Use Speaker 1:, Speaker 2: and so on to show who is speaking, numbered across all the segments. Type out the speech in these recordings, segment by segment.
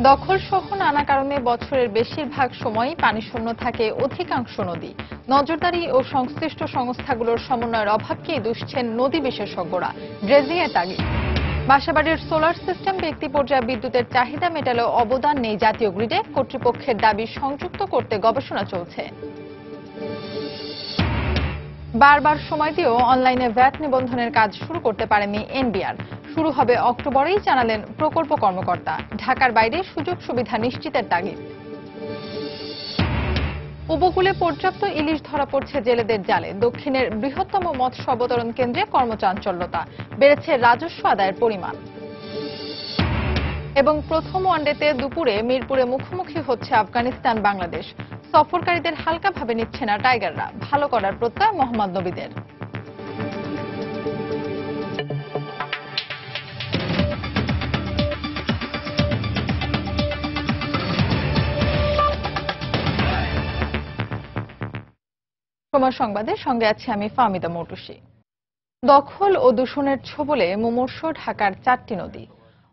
Speaker 1: দখলসহ নানা কারণে বছরের বেশিরভাগ সময়ই পানিশূন্য থাকে অধিকাংশ নদী। নজরদারি ও সংশ্লিষ্ট সংস্থাগুলোর সমন্বয়ের অভাবকেই দুষছেন নদী বিশেষজ্ঞরা। ড্রেজিংয়ের তাগিদ। বাসাবাড়ির সোলার সিস্টেম ব্যক্তি পর্যায়ে বিদ্যুতের চাহিদা মেটালেও অবদান নেই জাতীয় গ্রিডে। কর্তৃপক্ষের দাবি সংযুক্ত করতে গবেষণা চলছে। বারবার সময় দিয়েও অনলাইনে ভ্যাট নিবন্ধনের কাজ শুরু করতে পারেনি এনবিআর। শুরু হবে অক্টোবরেই, জানালেন প্রকল্প কর্মকর্তা। ঢাকার বাইরে সুযোগ সুবিধা নিশ্চিতের তাগিদ। উপকূলে পর্যাপ্ত ইলিশ ধরা পড়ছে জেলেদের জালে। দক্ষিণের বৃহত্তম মৎস্য অবতরণ কেন্দ্রে কর্মচাঞ্চল্যতা। বেড়েছে রাজস্ব আদায়ের পরিমাণ। এবং প্রথম ওয়ানডেতে দুপুরে মিরপুরে মুখোমুখি হচ্ছে আফগানিস্তান বাংলাদেশ। সফরকারীদের হালকাভাবে নিচ্ছে না টাইগাররা। ভালো করার প্রত্যয় মোহাম্মদ নবীদের। সময় সংবাদের সঙ্গে আছি আমি ফাহমিদা মৌটুসী। দখল ও দূষণের ছোবলে মুমূর্ষ ঢাকার 4টি নদী।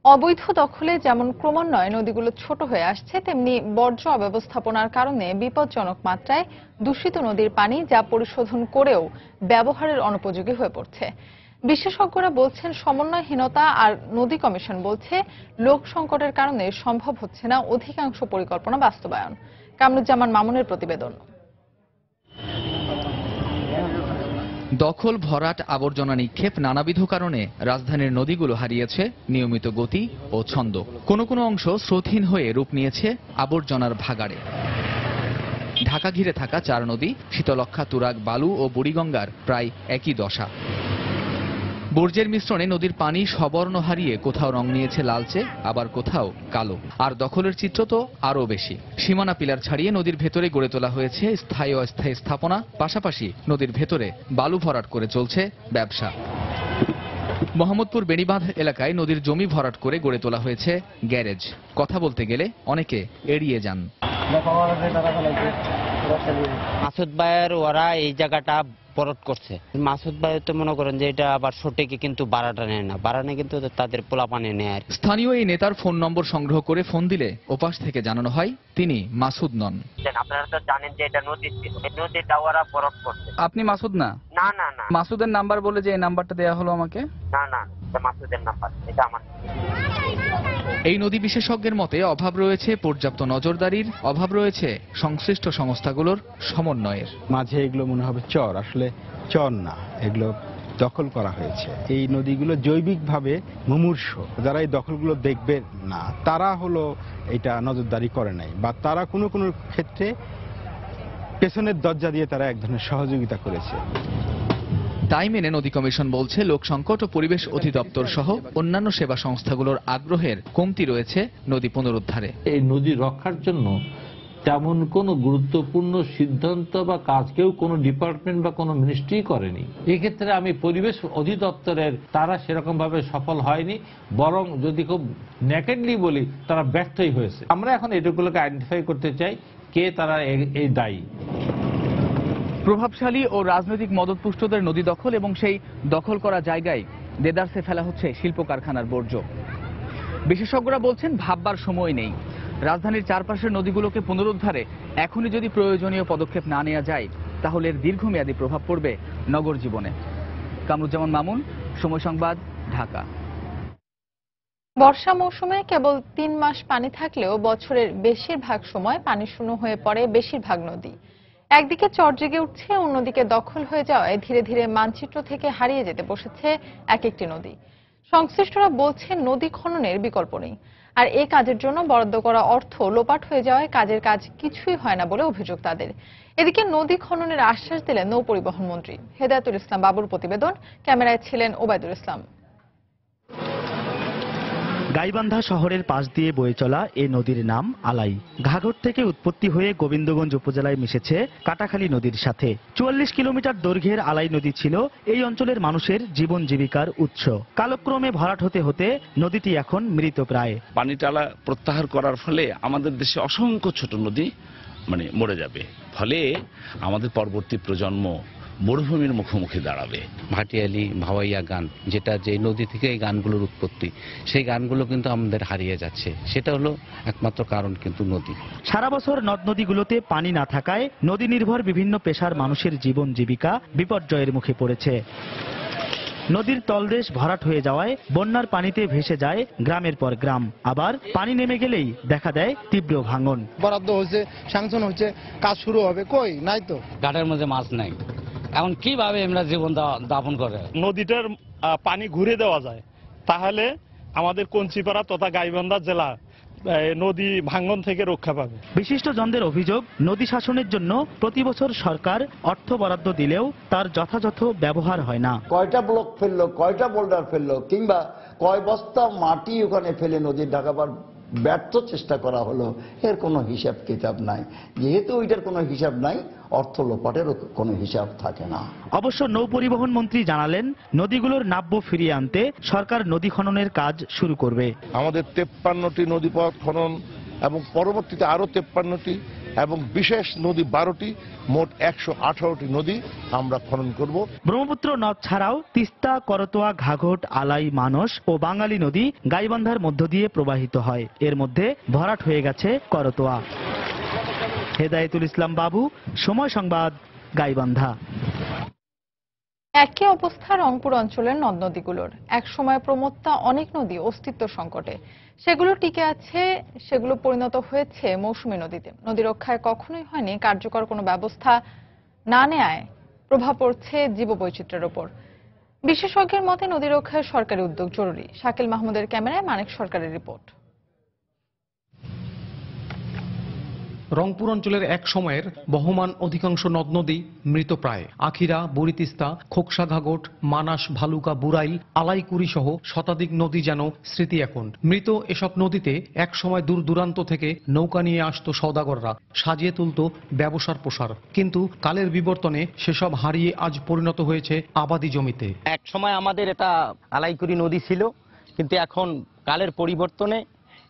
Speaker 1: অবৈধ দখলে যেমন ক্রমান্বয়ে নদীগুলো ছোট হয়ে আসছে, তেমনি বর্জ্য অব্যবস্থাপনার কারণে বিপজ্জনক মাত্রায় দূষিত নদীর পানি যা পরিশোধন করেও ব্যবহারের অনুপযোগী হয়ে পড়ছে। বিশেষজ্ঞরা বলছেন সমন্বয়হীনতা, আর নদী কমিশন বলছে লোক সংকটের কারণে সম্ভব হচ্ছে না অধিকাংশ পরিকল্পনা বাস্তবায়ন। কামরুজ্জামান মামুনের প্রতিবেদন।
Speaker 2: দখল, ভরাট, আবর্জনা নিক্ষেপ নানাবিধ কারণে রাজধানীর নদীগুলো হারিয়েছে নিয়মিত গতি ও ছন্দ। কোনো কোনো অংশ স্রোতহীন হয়ে রূপ নিয়েছে আবর্জনার ভাগাড়ে। ঢাকা ঘিরে থাকা 4 নদী শীতলক্ষ্যা, তুরাগ, বালু ও বুড়িগঙ্গার প্রায় একই দশা। বর্জ্যের মিশ্রণে নদীর পানি সবর্ণ হারিয়ে কোথাও রং নিয়েছে লালচে, আবার কোথাও কালো। আর দখলের চিত্র তো আরও বেশি। সীমানা পিলার ছাড়িয়ে নদীর ভেতরে গড়ে তোলা হয়েছে স্থায়ী ও অস্থায়ী স্থাপনা। পাশাপাশি নদীর ভেতরে বালু ভরাট করে চলছে ব্যবসা। মোহাম্মদপুর বেড়িবাঁধ এলাকায় নদীর জমি ভরাট করে গড়ে তোলা হয়েছে গ্যারেজ। কথা বলতে গেলে অনেকে এড়িয়ে যান।
Speaker 3: মাসুদ ভাইয়ের ওরা এই জায়গাটা ভরাট করছে। মাসুদ ভাই তো মনে করেন যে এটা আবার সঠিক, কিন্তু বাড়াটা নেয় না। বাড়ানে কিন্তু তাদের পোলা পানি নেয়।
Speaker 2: স্থানীয় এই নেতার ফোন নম্বর সংগ্রহ করে ফোন দিলে ওপাশ থেকে জানানো হয় তিনি মাসুদ নন।
Speaker 3: আপনারা তো জানেন যে এটা নদী ছিল, এই নদীটা ওরা ভরাট করছে।
Speaker 4: আপনি মাসুদ না?
Speaker 3: না না না,
Speaker 4: মাসুদের নাম্বার বলে যে এই নাম্বারটা দেয়া হলো আমাকে।
Speaker 3: না না, এটা মাসুদের নাম্বার, এটা আমার।
Speaker 2: এই নদী বিশেষজ্ঞের মতে অভাব রয়েছে পর্যাপ্ত নজরদারির, অভাব রয়েছে সংশ্লিষ্ট সংস্থাগুলোর সমন্বয়ের।
Speaker 5: মাঝে এগুলো মনে হবে চর, আসলে চর না, এগুলো দখল করা হয়েছে। এই নদীগুলো জৈবিকভাবে মুমূর্ষ। যারা এই দখলগুলো দেখবে না, তারা হলো এটা নজরদারি করে নাই, বা তারা কোনো কোনো ক্ষেত্রে পেছনের দরজা দিয়ে তারা এক ধরনের সহযোগিতা করেছে।
Speaker 2: তাই মেনে নদী কমিশন বলছে লোক সংকট ও পরিবেশ অধিদপ্তর সহ অন্যান্য সেবা সংস্থাগুলোর আগ্রহের কমতি রয়েছে নদী পুনরুদ্ধারে।
Speaker 6: এই নদী রক্ষার জন্য তেমন কোনো গুরুত্বপূর্ণ সিদ্ধান্ত বা কাজ কেউ কোনো ডিপার্টমেন্ট বা কোনো মিনিস্ট্রি করেনি। এক্ষেত্রে আমি পরিবেশ অধিদপ্তরের তারা সেরকম ভাবে সফল হয়নি, বরং যদি খুব নেকেডলি বলি তারা ব্যর্থই হয়েছে। আমরা এখন এগুলোকে আইডেন্টিফাই করতে চাই কে তারা এই দায়ী।
Speaker 4: প্রভাবশালী ও রাজনৈতিক মদতপুষ্টদের নদী দখল এবং সেই দখল করা জায়গায় দেদারসে ফেলা হচ্ছে শিল্প কারখানার বর্জ্য। বিশেষজ্ঞরা বলছেন ভাববার সময় নেই। রাজধানীর চারপাশের নদীগুলোকে পুনরুদ্ধারে এখনই যদি প্রয়োজনীয় পদক্ষেপ না নেওয়া যায়, তাহলে এর দীর্ঘমেয়াদী প্রভাব পড়বে নগর জীবনে। কামরুজ্জামান মামুন, সময় সংবাদ, ঢাকা।
Speaker 1: বর্ষা মৌসুমে কেবল 3 মাস পানি থাকলেও বছরের বেশিরভাগ সময় পানিশূন্য হয়ে পড়ে বেশিরভাগ নদী। একদিকে চর জেগে উঠছে, অন্যদিকে দখল হয়ে যাওয়ায় ধীরে ধীরে মানচিত্র থেকে হারিয়ে যেতে বসেছে এক একটি নদী। সংশ্লিষ্টরা বলছেন নদী খননের বিকল্প নেই, আর এই কাজের জন্য বরাদ্দ করা অর্থ লোপাট হয়ে যাওয়ায় কাজের কাজ কিছুই হয় না বলে অভিযোগ তাদের। এদিকে নদী খননের আশ্বাস দিলেন নৌপরিবহন মন্ত্রী হেদায়েতুল ইসলাম বাবুর প্রতিবেদন। ক্যামেরায় ছিলেন ওবায়দুল ইসলাম।
Speaker 7: গাইবান্ধা শহরের পাশ দিয়ে বয়ে চলা এই নদীর নাম আলাই। ঘাঘর থেকে উৎপত্তি হয়ে গোবিন্দগঞ্জ উপজেলায় মিশেছে কাটাখালী নদীর সাথে। 44 কিলোমিটার দৈর্ঘ্যের আলাই নদী ছিল এই অঞ্চলের মানুষের জীবন জীবিকার উৎস। কালক্রমে ভরাট হতে হতে নদীটি এখন মৃতপ্রায়।
Speaker 8: পানিটালা প্রত্যাহার করার ফলে আমাদের দেশে অসংখ্য ছোট নদী মরে যাবে। ফলে আমাদের পরবর্তী প্রজন্ম মরুভূমির মুখোমুখি দাঁড়াবে।
Speaker 3: ভাটিয়ালি ভাওয়াইয়া গান, যেটা যে নদী থেকে এই গানগুলোর উৎপত্তি, সেই গানগুলো কিন্তু আমাদের হারিয়ে যাচ্ছে। সেটা হলো একমাত্র কারণ কিন্তু নদী।
Speaker 7: সারা বছর নদ নদীগুলোতে পানি না থাকায় নদী নির্ভর বিভিন্ন পেশার মানুষের জীবন জীবিকা বিপর্যয়ের মুখে পড়েছে। নদীর তলদেশ ভরাট হয়ে যাওয়ায় বন্যার পানিতে ভেসে যায় গ্রামের পর গ্রাম। আবার পানি নেমে গেলেই দেখা দেয় তীব্র ভাঙন।
Speaker 9: বরাদ্দ হয়েছে, স্যাংশন হয়েছে, কাজ শুরু হবে, কই নাই তো।
Speaker 3: ঘাটের মধ্যে মাছ নাই, এখন কিভাবে আমরা জীবন যাপন করে?
Speaker 10: নদীটার পানি ঘুরে দেওয়া যায়, তাহলে আমাদের কঞ্চিপাড়া তথা গাইবান্ধা জেলা নদী ভাঙন থেকে রক্ষা পাবে।
Speaker 7: বিশিষ্টজনদের অভিযোগ, নদী শাসনের জন্য প্রতি বছর সরকার অর্থ বরাদ্দ দিলেও তার যথাযথ ব্যবহার হয় না।
Speaker 11: কয়টা ব্লক ফেললো, কয়টা বোল্ডার ফেললো, কিংবা কয় বস্তা মাটি ওখানে ফেলে নদী ঢাকাবার ব্যর্থ চেষ্টা করা হলো, এর কোনো হিসাব কিতাব নাই। যেহেতু ওইটার কোনো হিসাব নাই, অর্থ লোপাটেরও কোনো হিসাব থাকে না।
Speaker 7: অবশ্য নৌ পরিবহন মন্ত্রী জানালেন, নদীগুলোর নাব্য ফিরিয়ে আনতে সরকার নদী খননের কাজ শুরু করবে।
Speaker 12: আমাদের 53টি নদীপথ খনন এবং পরবর্তীতে আরো 53টি এবং বিশেষ নদী 12টি, মোট 118টি নদী আমরা খনন করব।
Speaker 7: ব্রহ্মপুত্র নদ ছাড়াও তিস্তা, করতোয়া, ঘাঘট, আলাই, মানস ও বাঙালি নদী গাইবান্ধার মধ্য দিয়ে প্রবাহিত হয়। এর মধ্যে ভরাট হয়ে গেছে করতোয়া। হেদায়েতুল ইসলাম বাবু, সময় সংবাদ, গাইবান্ধা।
Speaker 1: একই অবস্থা রংপুর অঞ্চলের নদ নদীগুলোর। একসময় প্রমত্তা অনেক নদী অস্তিত্ব সংকটে, সেগুলো টিকে আছে, সেগুলো পরিণত হয়েছে মৌসুমী নদীতে। নদী রক্ষায় কখনোই হয়নি কার্যকর কোনো ব্যবস্থা না নেয়ায় প্রভাব পড়ছে জীববৈচিত্র্যের উপর। বিশেষজ্ঞের মতে নদী রক্ষায় সরকারি উদ্যোগ জরুরি। শাকিল মাহমুদের ক্যামেরায় মানিক সরকারের রিপোর্ট।
Speaker 13: রংপুর অঞ্চলের এক সময়ের বহমান অধিকাংশ নদ নদী মৃতপ্রায়। আখিরা, বুড়িতিস্তা, খোকসা, ঘাঘট, মানাস, ভালুকা, বুড়াইল, আলাইকুড়ি সহ শতাধিক নদী যেন স্মৃতি এখন। মৃত এসব নদীতে এক সময় দূর দূরান্ত থেকে নৌকা নিয়ে আসতো সওদাগররা, সাজিয়ে তুলত ব্যবসার প্রসার। কিন্তু কালের বিবর্তনে সেসব হারিয়ে আজ পরিণত হয়েছে আবাদি জমিতে।
Speaker 3: এক সময় আমাদের এটা আলাইকুড়ি নদী ছিল, কিন্তু এখন কালের পরিবর্তনে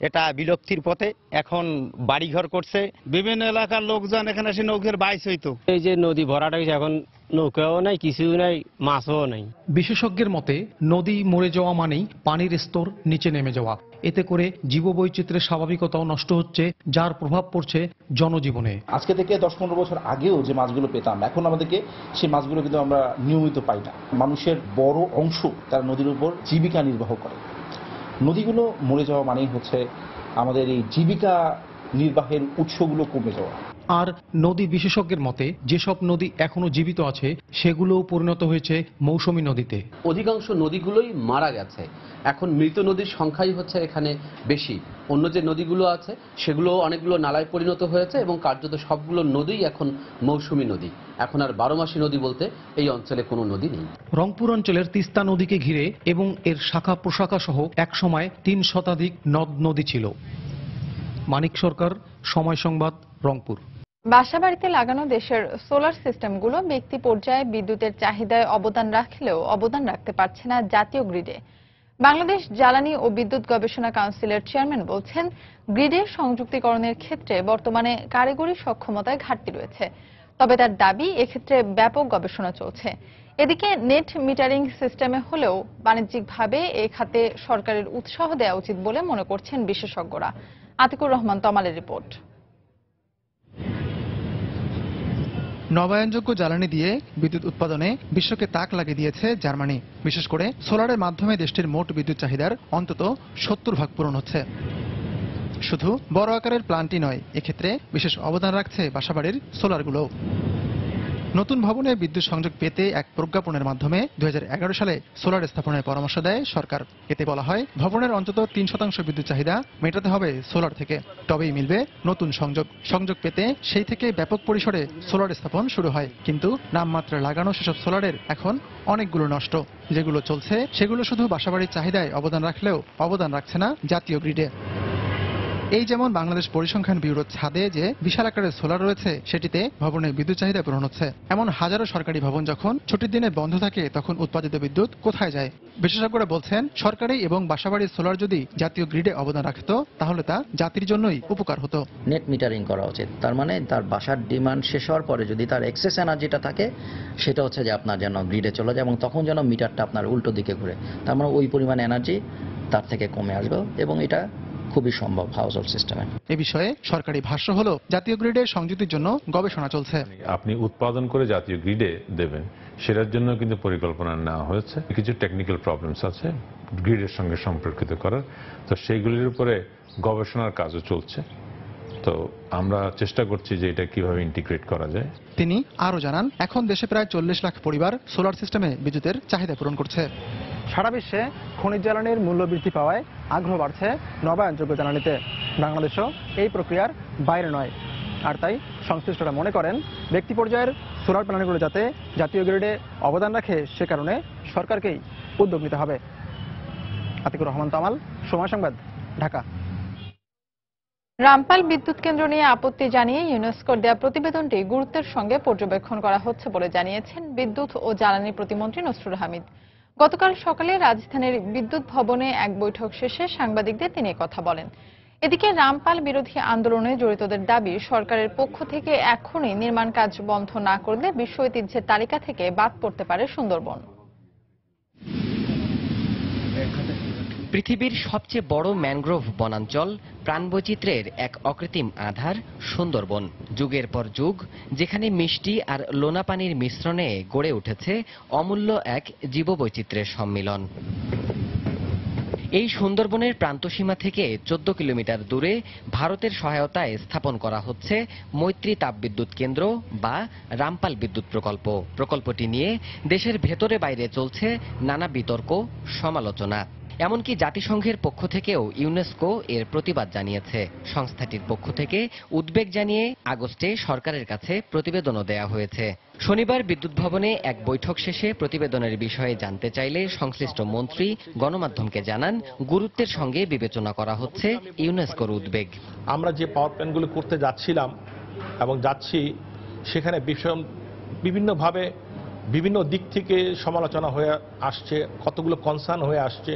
Speaker 3: এটা বিলুপ্তির পথে। এখন বাড়িঘর করছে,
Speaker 9: বিভিন্ন এলাকার লোকজন এখানে এসে নৌকার বাইচ হইতো।
Speaker 3: এই যে নদী ভরাট হয়েছে, এখন নৌকাও নাই, কিছুও নাই, মাছও নাই।
Speaker 13: বিশেষজ্ঞের মতে নদী মরে যাওয়া মানেই পানির স্তর নিচে নেমে যাওয়া। এতে করে জীববৈচিত্র্যের স্বাভাবিকতাও নষ্ট হচ্ছে, যার প্রভাব পড়ছে জনজীবনে।
Speaker 14: আজকে থেকে 10-15 বছর আগেও যে মাছগুলো পেতাম, এখন আমাদেরকে সেই মাছগুলো কিন্তু আমরা নিয়মিত পাই না। মানুষের বড় অংশ তারা নদীর উপর জীবিকা নির্বাহ করে। নদীগুলো মরে যাওয়া মানেই হচ্ছে আমাদের এই জীবিকা নির্বাহের উৎসগুলো কমে যাওয়া।
Speaker 13: আর নদী বিশেষজ্ঞের মতে যেসব নদী এখনো জীবিত আছে সেগুলোও পরিণত হয়েছে মৌসুমী নদীতে।
Speaker 15: অধিকাংশ নদীগুলোই মারা গেছে, এখন মৃত নদীর সংখ্যাই হচ্ছে এখানে বেশি। অন্য যে নদীগুলো আছে সেগুলো অনেকগুলো নালায় পরিণত হয়েছে এবং কার্যত সবগুলো নদীই এখন মৌসুমী নদী। এখন আর 12 মাসি নদী বলতে এই অঞ্চলে কোনো নদী নেই।
Speaker 13: রংপুর অঞ্চলের তিস্তা নদীকে ঘিরে এবং এর শাখা প্রশাখা সহ একসময় 3 শতাধিক নদ নদী ছিল। মানিক সরকার, সময় সংবাদ, রংপুর।
Speaker 1: বাসাবাড়িতে লাগানো দেশের সোলার সিস্টেমগুলো ব্যক্তি পর্যায়ে বিদ্যুতের চাহিদায় অবদান রাখলেও অবদান রাখতে পারছে না জাতীয় গ্রিডে। বাংলাদেশ জ্বালানি ও বিদ্যুৎ গবেষণা কাউন্সিলের চেয়ারম্যান বলছেন, গ্রিডের সংযুক্তিকরণের ক্ষেত্রে বর্তমানে কারিগরি সক্ষমতায় ঘাটতি রয়েছে। তবে তার দাবি, এক্ষেত্রে ব্যাপক গবেষণা চলছে। এদিকে নেট মিটারিং সিস্টেমে হলেও বাণিজ্যিকভাবে এ খাতে সরকারের উৎসাহ দেওয়া উচিত বলে মনে করছেন বিশেষজ্ঞরা। আতিকুর রহমান তমালের রিপোর্ট।
Speaker 16: নবায়নযোগ্য জ্বালানি দিয়ে বিদ্যুৎ উৎপাদনে বিশ্বকে তাক লাগিয়ে দিয়েছে জার্মানি। বিশেষ করে সোলারের মাধ্যমে দেশটির মোট বিদ্যুৎ চাহিদার অন্তত 70% পূরণ হচ্ছে। শুধু বড় আকারের প্ল্যান্টই নয়, এক্ষেত্রে বিশেষ অবদান রাখছে বাসাবাড়ির সোলারগুলো। নতুন ভবনে বিদ্যুৎ সংযোগ পেতে এক প্রজ্ঞাপনের মাধ্যমে 2011 সালে সোলার স্থাপনের পরামর্শ দেয় সরকার। এতে বলা হয়, ভবনের অন্তত 3% বিদ্যুৎ চাহিদা মেটাতে হবে সোলার থেকে, তবেই মিলবে নতুন সংযোগ। সংযোগ পেতে সেই থেকে ব্যাপক পরিসরে সোলার স্থাপন শুরু হয়। কিন্তু নামমাত্রা লাগানো সেসব সোলারের এখন অনেকগুলো নষ্ট। যেগুলো চলছে সেগুলো শুধু বাসাবাড়ির চাহিদায় অবদান রাখলেও অবদান রাখছে না জাতীয় গ্রিডে। এই যেমন বাংলাদেশ পরিসংখ্যান ব্যুরোর ছাদে যে বিশাল আকারের সোলার রয়েছে, সেটিতে ভবনের বিদ্যুৎ চাহিদা পূরণ হচ্ছে। এমন হাজারো সরকারি ভবন যখন ছুটির দিনে বন্ধ থাকে, তখন উৎপাদিত বিদ্যুৎ কোথায় যায়? বিশেষজ্ঞরা বলছেন, সরকারি এবং বাসাবাড়ির সোলার যদি জাতীয় গ্রিডে অবদান রাখত, তাহলে তা জাতির জন্যই উপকার হতো।
Speaker 17: নেট মিটারিং করা উচিত। তার মানে তার বাসার ডিমান্ড শেষ হওয়ার পরে যদি তার এক্সেস এনার্জিটা থাকে, সেটা হচ্ছে যে আপনার যেন গ্রিডে চলে যায় এবং তখন যেন মিটারটা আপনার উল্টো দিকে ঘুরে। তার মানে ওই পরিমাণ এনার্জি তার থেকে কমে আসবে এবং এটা খুবই সম্ভব হাউস হোল্ড সিস্টেমে।
Speaker 16: এ বিষয়ে সরকারি ভাষ্য হলো, জাতীয় গ্রিডে সংযুক্তির জন্য গবেষণা চলছে।
Speaker 18: আপনি উৎপাদন করে জাতীয় গ্রিডে দেবেন, সেটার জন্য কিন্তু পরিকল্পনা নেওয়া হয়েছে। কিছু টেকনিক্যাল প্রবলেমস আছে গ্রিডের সঙ্গে সম্পর্কিত করার, তো সেইগুলির উপরে গবেষণার কাজও চলছে। তো আমরা চেষ্টা করছি যে এটা কিভাবে ইন্টিগ্রেট করা যায়।
Speaker 16: তিনি আরো জানান, এখন দেশে প্রায় 40 লাখ পরিবার সোলার সিস্টেমে বিদ্যুতের চাহিদা পূরণ করছে। সারা বিশ্বে খনিজ জ্বালানির মূল্য বৃদ্ধি পাওয়ায় আগ্রহ বাড়ছে নবায়নযোগ্য জ্বালানিতে। বাংলাদেশও এই প্রক্রিয়ার বাইরে নয়। আর তাই সংশ্লিষ্টরা মনে করেন, ব্যক্তি পর্যায়ের সোলার প্ল্যান্টগুলো যাতে জাতীয় গ্রিডে অবদান রাখে, সে কারণে সরকারকেই উদ্যোগ নিতে হবে। আতিকুর রহমান তামাল, সময় সংবাদ, ঢাকা।
Speaker 1: রামপাল বিদ্যুৎ কেন্দ্র নিয়ে আপত্তি জানিয়ে ইউনেস্কোর দেয়া প্রতিবেদনটি গুরুত্বের সঙ্গে পর্যবেক্ষণ করা হচ্ছে বলে জানিয়েছেন বিদ্যুৎ ও জ্বালানি প্রতিমন্ত্রী নসরুল হামিদ। গতকাল সকালে রাজধানীর বিদ্যুৎ ভবনে এক বৈঠক শেষে সাংবাদিকদের তিনি কথা বলেন। এদিকে রামপাল বিরোধী আন্দোলনে জড়িতদের দাবি, সরকারের পক্ষ থেকে এখনই নির্মাণ কাজ বন্ধ না করলে বিশ্ব ঐতিহ্যের তালিকা থেকে বাদ পড়তে পারে সুন্দরবন।
Speaker 19: পৃথিবীর সবচেয়ে বড় ম্যানগ্রোভ বনাঞ্চল, প্রাণবৈচিত্র্যের এক অকৃত্রিম আধার সুন্দরবন। যুগের পর যুগ যেখানে মিষ্টি আর লোনা পানির মিশ্রণে গড়ে উঠেছে অমূল্য এক জীববৈচিত্র্যের সম্মিলন। এই সুন্দরবনের প্রান্তসীমা থেকে 14 কিলোমিটার দূরে ভারতের সহায়তায় স্থাপন করা হচ্ছে মৈত্রী তাপবিদ্যুৎ কেন্দ্র বা রামপাল বিদ্যুৎ প্রকল্প। প্রকল্পটি নিয়ে দেশের ভেতরে বাইরে চলছে নানা বিতর্ক, সমালোচনা। এমনকি জাতিসংঘের পক্ষ থেকেও ইউনেস্কো এর প্রতিবাদ জানিয়েছে। সংস্থাটির পক্ষ থেকে উদ্বেগ জানিয়ে আগস্টে সরকারের কাছে প্রতিবেদনও দেয়া হয়েছে। শনিবার বিদ্যুৎ ভবনে এক বৈঠক শেষে প্রতিবেদনের বিষয়ে জানতে চাইলে সংশ্লিষ্ট মন্ত্রী গণমাধ্যমকে জানান, গুরুত্বের সঙ্গে বিবেচনা করা হচ্ছে ইউনেস্কোর উদ্বেগ।
Speaker 10: আমরা যে পাওয়ার প্ল্যান্টগুলো করতে যাচ্ছিলাম এবং যাচ্ছি, সেখানে বিভিন্নভাবে বিভিন্ন দিক থেকে সমালোচনা হয়ে আসছে, কতগুলো কনসার্ন হয়ে আসছে।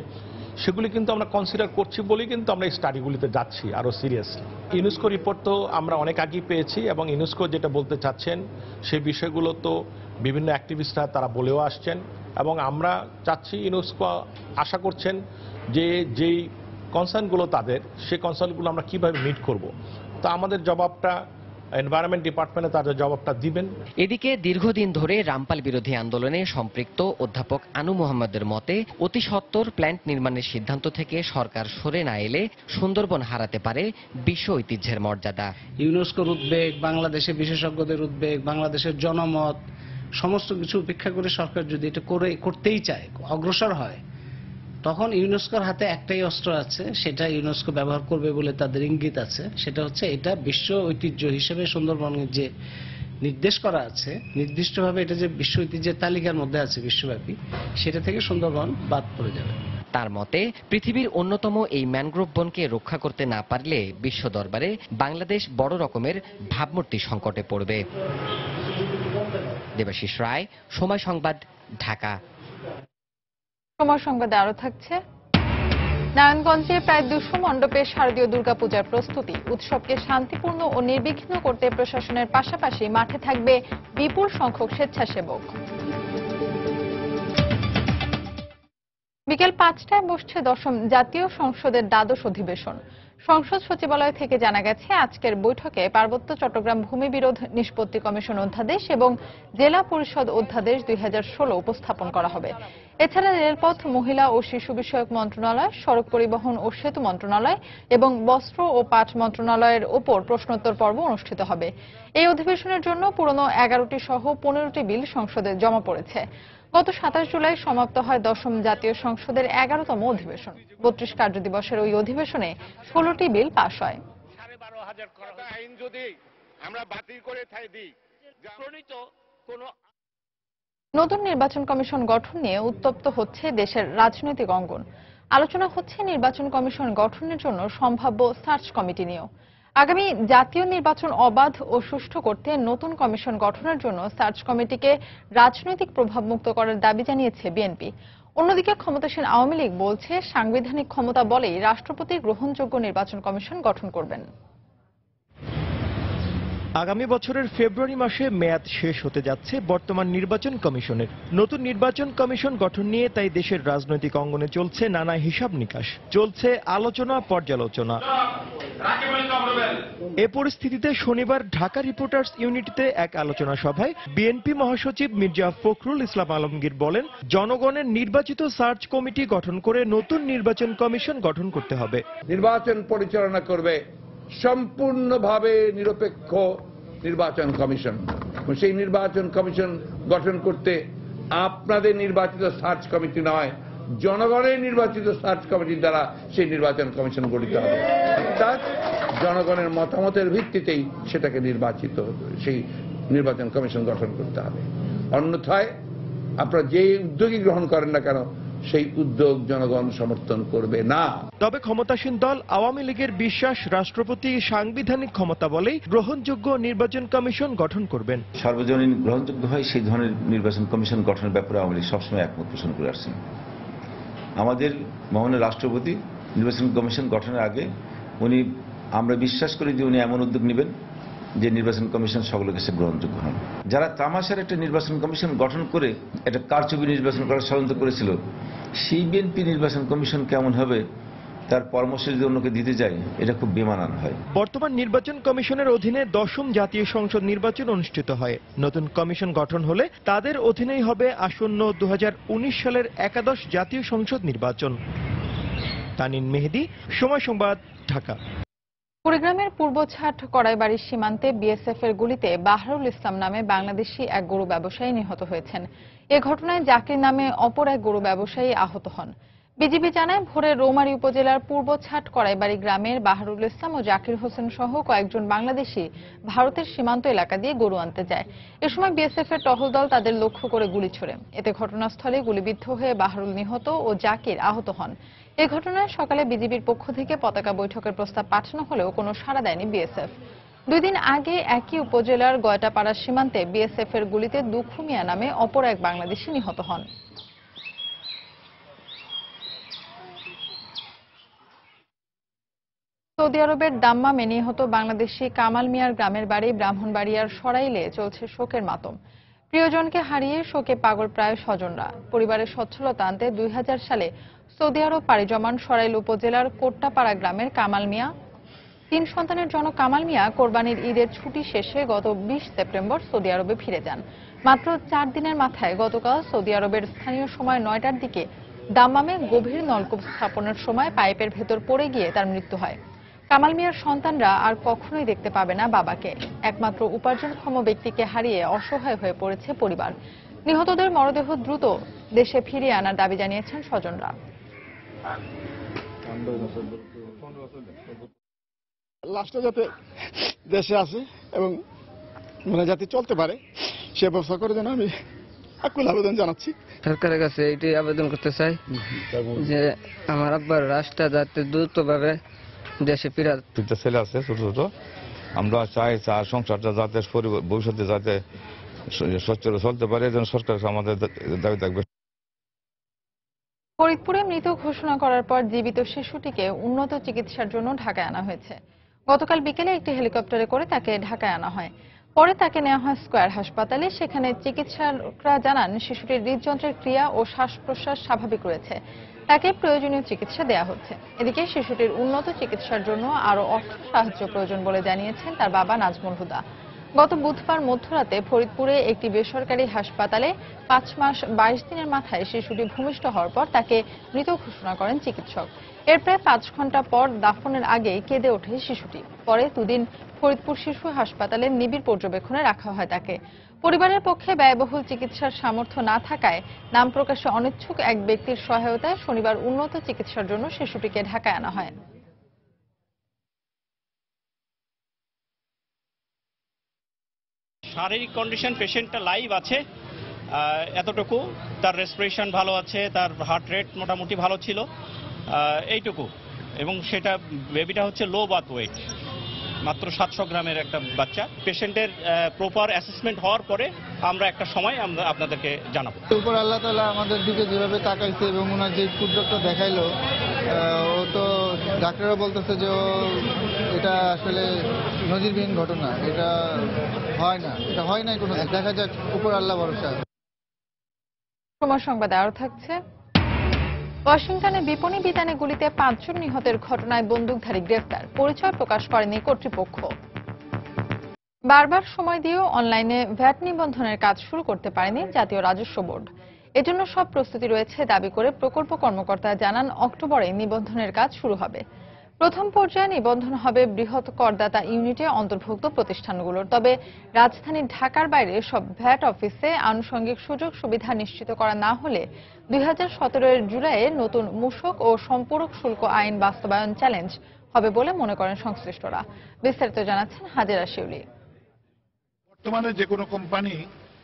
Speaker 10: সেগুলি কিন্তু আমরা কনসিডার করছি বলেই কিন্তু আমরা এই স্টাডিগুলিতে যাচ্ছি আরও সিরিয়াসলি। ইউনেস্কো রিপোর্ট তো আমরা অনেক আগেই পেয়েছি এবং ইউনেস্কো যেটা বলতে চাচ্ছেন সেই বিষয়গুলো তো বিভিন্ন অ্যাক্টিভিস্টরা তারা বলেও আসছেন এবং আমরা চাচ্ছি, ইউনেস্কো আশা করছেন যে যেই কনসার্নগুলো তাদের, সেই কনসার্নগুলো আমরা কিভাবে মিট করব। তো আমাদের জবাবটা এনভায়রনমেন্ট ডিপার্টমেন্টে তাদের জবাবটা দিবেন।
Speaker 19: এদিকে দীর্ঘদিন ধরে রামপাল বিরোধী আন্দোলনে সম্পৃক্ত অধ্যাপক আনু মোহাম্মদের মতে, অতি সত্বর প্ল্যান্ট নির্মাণের সিদ্ধান্ত থেকে সরকার সরে না এলে সুন্দরবন হারাতে পারে বিশ্ব ঐতিহ্যের মর্যাদা।
Speaker 20: ইউনেস্কোর উদ্বেগ, বাংলাদেশের বিশেষজ্ঞদের উদ্বেগ, বাংলাদেশের জনমত, সমস্ত কিছু উপেক্ষা করে সরকার যদি এটা করতেই চায়, অগ্রসর হয়, তখন ইউনেস্কোর হাতে একটাই অস্ত্র আছে, সেটা ইউনেস্কো ব্যবহার করবে বলে তাদের ইঙ্গিত আছে। সেটা হচ্ছে এটা বিশ্ব ঐতিহ্য হিসেবে সুন্দরবনের যে নির্দেশ করা আছে, নির্দিষ্টভাবে এটা যে বিশ্ব ঐতিহ্যের তালিকার মধ্যে আছে বিশ্বব্যাপী, সেটা থেকে সুন্দরবন বাদ পড়ে যাবে।
Speaker 19: তার মতে, পৃথিবীর অন্যতম এই ম্যানগ্রোভ বনকে রক্ষা করতে না পারলে বিশ্ব দরবারে বাংলাদেশ বড় রকমের ভাবমূর্তি সংকটে পড়বে। দেবাশিস রায়, সময় সংবাদ, ঢাকা।
Speaker 1: সময় সংবাদে আরো থাকছে, নারায়ণগঞ্জে প্রায় 200 মণ্ডপে শারদীয় দুর্গাপূজার প্রস্তুতি। উৎসবকে শান্তিপূর্ণ ও নির্বিঘ্ন করতে প্রশাসনের পাশাপাশি মাঠে থাকবে বিপুল সংখ্যক স্বেচ্ছাসেবক। বিকেল 5টায় বসছে 10ম জাতীয় সংসদের দ্বাদশ অধিবেশন। সংসদ সচিবালয় থেকে জানা গেছে, আজকের বৈঠকে পার্বত্য চট্টগ্রাম ভূমি বিরোধ নিষ্পত্তি কমিশন অধ্যাদেশ এবং জেলা পরিষদ অধ্যাদেশ 2016 উপস্থাপন করা হবে। এছাড়া রেলপথ, মহিলা ও শিশু বিষয়ক মন্ত্রণালয়, সড়ক পরিবহন ও সেতু মন্ত্রণালয় এবং বস্ত্র ও পাট মন্ত্রণালয়ের ওপর প্রশ্নোত্তর পর্ব অনুষ্ঠিত হবে। এই অধিবেশনের জন্য পুরনো 11টি সহ 15টি বিল সংসদে জমা পড়েছে। গত 27 জুলাই সমাপ্ত হয় 10ম জাতীয় সংসদের 11তম অধিবেশন। 32 কার্যদিবসের ওই অধিবেশনে 16টি বিল পাশ হয়। নতুন নির্বাচন কমিশন গঠন নিয়ে উত্তপ্ত হচ্ছে দেশের রাজনৈতিক অঙ্গন। আলোচনা হচ্ছে নির্বাচন কমিশন গঠনের জন্য সম্ভাব্য সার্চ কমিটি নিয়েও। আগামী জাতীয় নির্বাচন অবাধ ও সুষ্ঠু করতে নতুন কমিশন গঠনের জন্য সার্চ কমিটিকে রাজনৈতিক প্রভাবমুক্ত করার দাবি জানিয়েছে বিএনপি। অন্যদিকে ক্ষমতাসীন আওয়ামী লীগ বলছে সাংবিধানিক ক্ষমতা বলেই রাষ্ট্রপতি গ্রহণযোগ্য নির্বাচন কমিশন গঠন করবেন।
Speaker 21: আগামী বছরের ফেব্রুয়ারি মাসে মেয়াদ শেষ হতে যাচ্ছে বর্তমান নির্বাচন কমিশনের। নতুন নির্বাচন কমিশন গঠন নিয়ে তাই দেশের রাজনৈতিক অঙ্গনে চলছে নানা হিসাব নিকাশ, চলছে আলোচনা পর্যালোচনা। এ পরিস্থিতিতে শনিবার ঢাকা রিপোর্টার্স ইউনিটিতে এক আলোচনা সভায় বিএনপি মহাসচিব মির্জা ফখরুল ইসলাম আলমগীর বলেন, জনগণের নির্বাচিত সার্চ কমিটি গঠন করে নতুন নির্বাচন কমিশন গঠন করতে হবে।
Speaker 22: নির্বাচন পরিচালনা করবে সম্পূর্ণভাবে নিরপেক্ষ নির্বাচন কমিশন। সেই নির্বাচন কমিশন গঠন করতে আপনাদের নির্বাচিত সার্চ কমিটি নয়, জনগণের নির্বাচিত সার্চ কমিটির দ্বারা সেই নির্বাচন কমিশন গঠিত হবে। অর্থাৎ জনগণের মতামতের ভিত্তিতেই সেটাকে সেই নির্বাচন কমিশন গঠন করতে হবে। অন্যথায় আপনারা যে উদ্যোগই গ্রহণ করেন না কেন, সেই উদ্যোগ জনগণ সমর্থন করবে না।
Speaker 21: তবে ক্ষমতাসীন দল আওয়ামী লীগের বিশ্বাস, রাষ্ট্রপতি সাংবিধানিক ক্ষমতা বলেই গ্রহণযোগ্য নির্বাচন কমিশন গঠন করবেন।
Speaker 23: সার্বজনীন গ্রহণযোগ্য হয় সেই ধরনের নির্বাচন কমিশন গঠনের ব্যাপারে আওয়ামী লীগ সবসময় একমত পোষণ করে আসছেন। আমাদের মহামান্য রাষ্ট্রপতি নির্বাচন কমিশন গঠনের আগে আমরা বিশ্বাস করি যে উনি এমন উদ্যোগ নেবেন যে নির্বাচন কমিশন সকলের কাছে গ্রহণযোগ্য হন। যারা তামাশার একটা নির্বাচন কমিশন গঠন করে একটা কারচুপি নির্বাচন করার ষড়যন্ত্র করেছিল, সেই বিএনপি নির্বাচন কমিশন কেমন হবে তার পরামর্শ যদি অন্যকে দিতে যায়, এটা খুব বেমানান হয়।
Speaker 21: বর্তমান নির্বাচন কমিশনের অধীনে 10ম জাতীয় সংসদ নির্বাচন অনুষ্ঠিত হয়। নতুন কমিশন গঠন হলে তাদের অধীনেই হবে আসন্ন 2019 সালের একাদশ জাতীয় সংসদ নির্বাচন। তানিন মেহেদি, সময় সংবাদ, ঢাকা।
Speaker 1: কুড়িগ্রামের পূর্বছাট কড়াইবাড়ির সীমান্তে বিএসএফ এর গুলিতে বাহারুল ইসলাম নামে বাংলাদেশি এক গরু ব্যবসায়ী নিহত হয়েছেন। এ ঘটনায় জাকির নামে অপর এক গরু ব্যবসায়ী আহত হন। বিজিবি জানায়, ভোরে রৌমারী উপজেলার পূর্বছাট কড়াইবাড়ি গ্রামের বাহারুল ইসলাম ও জাকির হোসেন সহ কয়েকজন বাংলাদেশি ভারতের সীমান্ত এলাকা দিয়ে গরু আনতে যায়। এ সময় বিএসএফ এর টহল দল তাদের লক্ষ্য করে গুলি ছোড়ে। এতে ঘটনাস্থলে গুলিবিদ্ধ হয়ে বাহারুল নিহত ও জাকির আহত হন। এই ঘটনায় সকালে বিজিবির পক্ষ থেকে পতাকা বৈঠকের প্রস্তাব পাঠানো হলেও কোনো সাড়া দেয়নি বিএসএফ। 2 দিন আগে একই উপজেলার গয়টাপাড়া সীমান্তে বিএসএফ এর গুলিতে দুখু মিয়া নামে অপর এক বাংলাদেশি নিহত হন। সৌদি আরবের দাম্মামে নিহত বাংলাদেশি কামাল মিয়ার গ্রামের বাড়ি ব্রাহ্মণবাড়িয়ার সরাইলে চলছে শোকের মাতম। প্রিয়জনকে হারিয়ে শোকে পাগল প্রায় স্বজনরা। পরিবারের সচ্ছলতা আনতে 2000 সালে সৌদি আরব পাড়ি জমান সরাইল উপজেলার কোট্টাপাড়া গ্রামের কামাল মিয়া। 3 সন্তানের জনক কামাল মিয়া কোরবানির ঈদের ছুটি শেষে গত 20 সেপ্টেম্বর সৌদি আরবে ফিরে যান। মাত্র 4 দিনের মাথায় গতকাল সৌদি আরবের স্থানীয় সময় 9টার দিকে দাম্মামে গভীর নলকূপ স্থাপনের সময় পাইপের ভেতর পড়ে গিয়ে তার মৃত্যু হয়। কামাল মিয়ার সন্তানরা আর কখনোই দেখতে পাবে না বাবাকে। একমাত্র উপার্জনক্ষম ব্যক্তিকে হারিয়ে অসহায় হয়ে পড়েছে পরিবার। নিহতদের মরদেহ দ্রুত দেশে ফিরিয়ে আনার দাবি জানিয়েছেন স্বজনরা।
Speaker 9: লাশটা যাতে দেশে আসে এবং যাতে চলতে পারে সে ব্যবস্থা করে যেন আমি আকুল আবেদন জানাচ্ছি।
Speaker 24: সরকারের কাছে এটাই আবেদন করতে চাই যে আমার আব্বার লাশটা যাতে দ্রুতভাবে দেশে ফিরে।
Speaker 25: 3টা ছেলে আছে ছোট ছোট, আমরা চাই সংসারটা যাতে ভবিষ্যতে যাতে সচ্ছল চলতে পারে, যেন সরকার আমাদের দাবি থাকবে।
Speaker 1: ফরিদপুরে মৃত ঘোষণা করার পর জীবিত শিশুটিকে উন্নত চিকিৎসার জন্য ঢাকায় আনা হয়েছে। গতকাল বিকেলে একটি হেলিকপ্টারে করে তাকে ঢাকায় আনা হয়। পরে তাকে নেওয়া হয় স্কয়ার হাসপাতালে। সেখানে চিকিৎসকরা জানান শিশুটির হৃদযন্ত্রের ক্রিয়া ও শ্বাস প্রশ্বাস স্বাভাবিক রয়েছে। তাকে প্রয়োজনীয় চিকিৎসা দেয়া হচ্ছে। এদিকে শিশুটির উন্নত চিকিৎসার জন্য আরও অর্থ সাহায্য প্রয়োজন বলে জানিয়েছেন তার বাবা নাজমুল হুদা। গত বুধবার মধ্যরাতে ফরিদপুরে একটি বেসরকারি হাসপাতালে 5 মাস 22 দিনের মাথায় শিশুটি ভূমিষ্ঠ হওয়ার পর তাকে মৃত ঘোষণা করেন চিকিৎসক। এর প্রায় 5 ঘন্টা পর দাফনের আগে কেঁদে ওঠে শিশুটি। পরে 2 দিন ফরিদপুর শিশু হাসপাতালে নিবিড় পর্যবেক্ষণে রাখা হয় তাকে। পরিবারের পক্ষে ব্যয়বহুল চিকিৎসার সামর্থ্য না থাকায় নাম প্রকাশে অনিচ্ছুক এক ব্যক্তির সহায়তায় শনিবার উন্নত চিকিৎসার জন্য শিশুটিকে ঢাকায় আনা হয়।
Speaker 26: শারীরিক কন্ডিশন পেশেন্টটা লাইভ আছে, এতটুকু। তার রেসপিরেশন ভালো আছে, তার হার্ট রেট মোটামুটি ভালো ছিল, এইটুকু, এবং সেটা বেবিটা হচ্ছে লো বার্থ ওয়েট, মাত্র 700 গ্রামের একটা বাচ্চা। পেশেন্টের প্রপার অ্যাসেসমেন্ট হওয়ার পরে আমরা একটা সময় আমরা আপনাদেরকে জানাবো।
Speaker 2: উপর আল্লাহ তাআলা আমাদের দিকে যেভাবে তাকাইছে এবং ওনার যে কুদরতটা দেখাইলো, ও তো ডাক্তাররা বলতেছে যে এটা আসলে নজিরবিহীন ঘটনা, এটা হয় নাই কোনো। দেখা যাক, উপর আল্লাহ ভরসা।
Speaker 1: সময় সংবাদে আরো থাকছে। ওয়াশিংটনে বিপণী বিতানে গুলিতে 5 জন নিহতের ঘটনায় বন্দুকধারী গ্রেফতার, পরিচয় প্রকাশ করেনি কর্তৃপক্ষ। বারবার সময় দিয়েও অনলাইনে ভ্যাট নিবন্ধনের কাজ শুরু করতে পারেনি জাতীয় রাজস্ব বোর্ড। এজন্য সব প্রস্তুতি রয়েছে দাবি করে প্রকল্প কর্মকর্তা জানান, অক্টোবরে নিবন্ধনের কাজ শুরু হবে। প্রথম পর্যায়ে নিবন্ধন হবে বৃহৎ করদাতা ইউনিটে অন্তর্ভুক্ত প্রতিষ্ঠানগুলোর। তবে রাজধানী ঢাকার বাইরে সব ভ্যাট অফিসে আনুষঙ্গিক সুযোগ সুবিধা নিশ্চিত করা না হলে 2017 জুলাইয়ে নতুন মূসক ও সম্পূরক শুল্ক আইন বাস্তবায়ন চ্যালেঞ্জ হবে বলে মনে করেন সংশ্লিষ্টরা। বিস্তারিত জানাচ্ছেন হাজেরা শিউলি।
Speaker 4: বর্তমানে যে কোনো কোম্পানি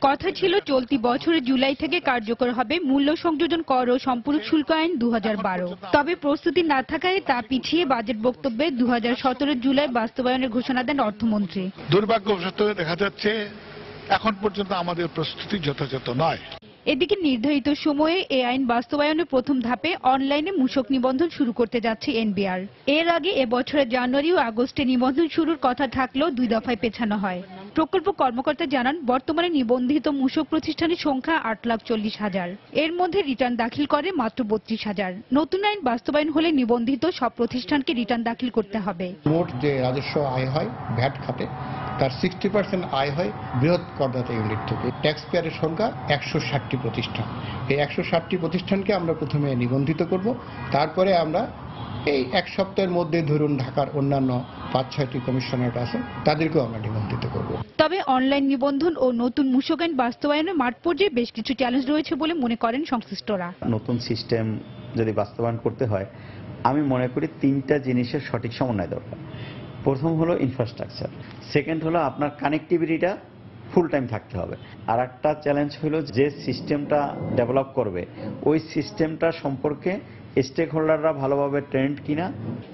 Speaker 5: কথা ছিল চলতি বছরের জুলাই থেকে কার্যকর হবে মূল্য সংযোজন কর ও সম্পূরক শুল্ক আইন 2012। তবে প্রস্তুতি না থাকায় তা পিছিয়ে বাজেট বক্তব্যে 2017 জুলাই বাস্তবায়নের ঘোষণা দেন অর্থমন্ত্রী।
Speaker 4: দুর্ভাগ্যবশত দেখা যাচ্ছে এখন পর্যন্ত আমাদের প্রস্তুতি যথাযথ নয়।
Speaker 5: এদিকে নির্ধারিত সময়ে এই আইন বাস্তবায়নের প্রথম ধাপে অনলাইনে মূসক নিবন্ধন শুরু করতে যাচ্ছে এনবিআর। এর আগে এবছরের জানুয়ারি ও আগস্টে নিবন্ধন শুরুর কথা থাকলেও 2 দফায় পেছানো হয়। প্রকল্প কর্মকর্তা জানান, বর্তমানে নিবন্ধিত মূসক প্রতিষ্ঠানের সংখ্যা 8,40,000। এর মধ্যে রিটার্ন দাখিল করে মাত্র 32,000। নতুন আইন বাস্তবায়ন হলে নিবন্ধিত সব প্রতিষ্ঠানকে রিটার্ন দাখিল করতে হবে।
Speaker 6: মোট যে রাজস্ব আয় হয় ভ্যাট খাতে, তার 60% আয় হয় বৃহৎ করদাতা ইউনিট থেকে। ট্যাক্স পেয়ারের সংখ্যা 160টি প্রতিষ্ঠান। এই 160টি প্রতিষ্ঠানকে আমরা প্রথমে নিবন্ধিত করব, তারপরে আমরা এই 1 সপ্তাহের মধ্যে ধরুন ঢাকার অন্যান্য 5-6টি কমিশনারেট আছে, তাদেরকেও আমরা নিবন্ধিত করব।
Speaker 5: তবে অনলাইন নিবন্ধন ও নতুন মূসক আইন বাস্তবায়নে মাঠ পর্যায়ে বেশ কিছু চ্যালেঞ্জ রয়েছে বলে মনে করেন সংশ্লিষ্টরা।
Speaker 8: নতুন সিস্টেম যদি বাস্তবায়ন করতে হয়, আমি মনে করি 3টা জিনিসের সঠিক সমন্বয় দরকার। প্রথম হলো ইনফ্রাস্ট্রাকচার, সেকেন্ড হলো আপনার কানেক্টিভিটিটা ফুল টাইম থাকতে হবে, আর একটা চ্যালেঞ্জ হলো যে সিস্টেমটা ডেভেলপ করবে ওই সিস্টেমটা সম্পর্কে স্টেক হোল্ডাররা ভালোভাবে ট্রেন্ড কিনা।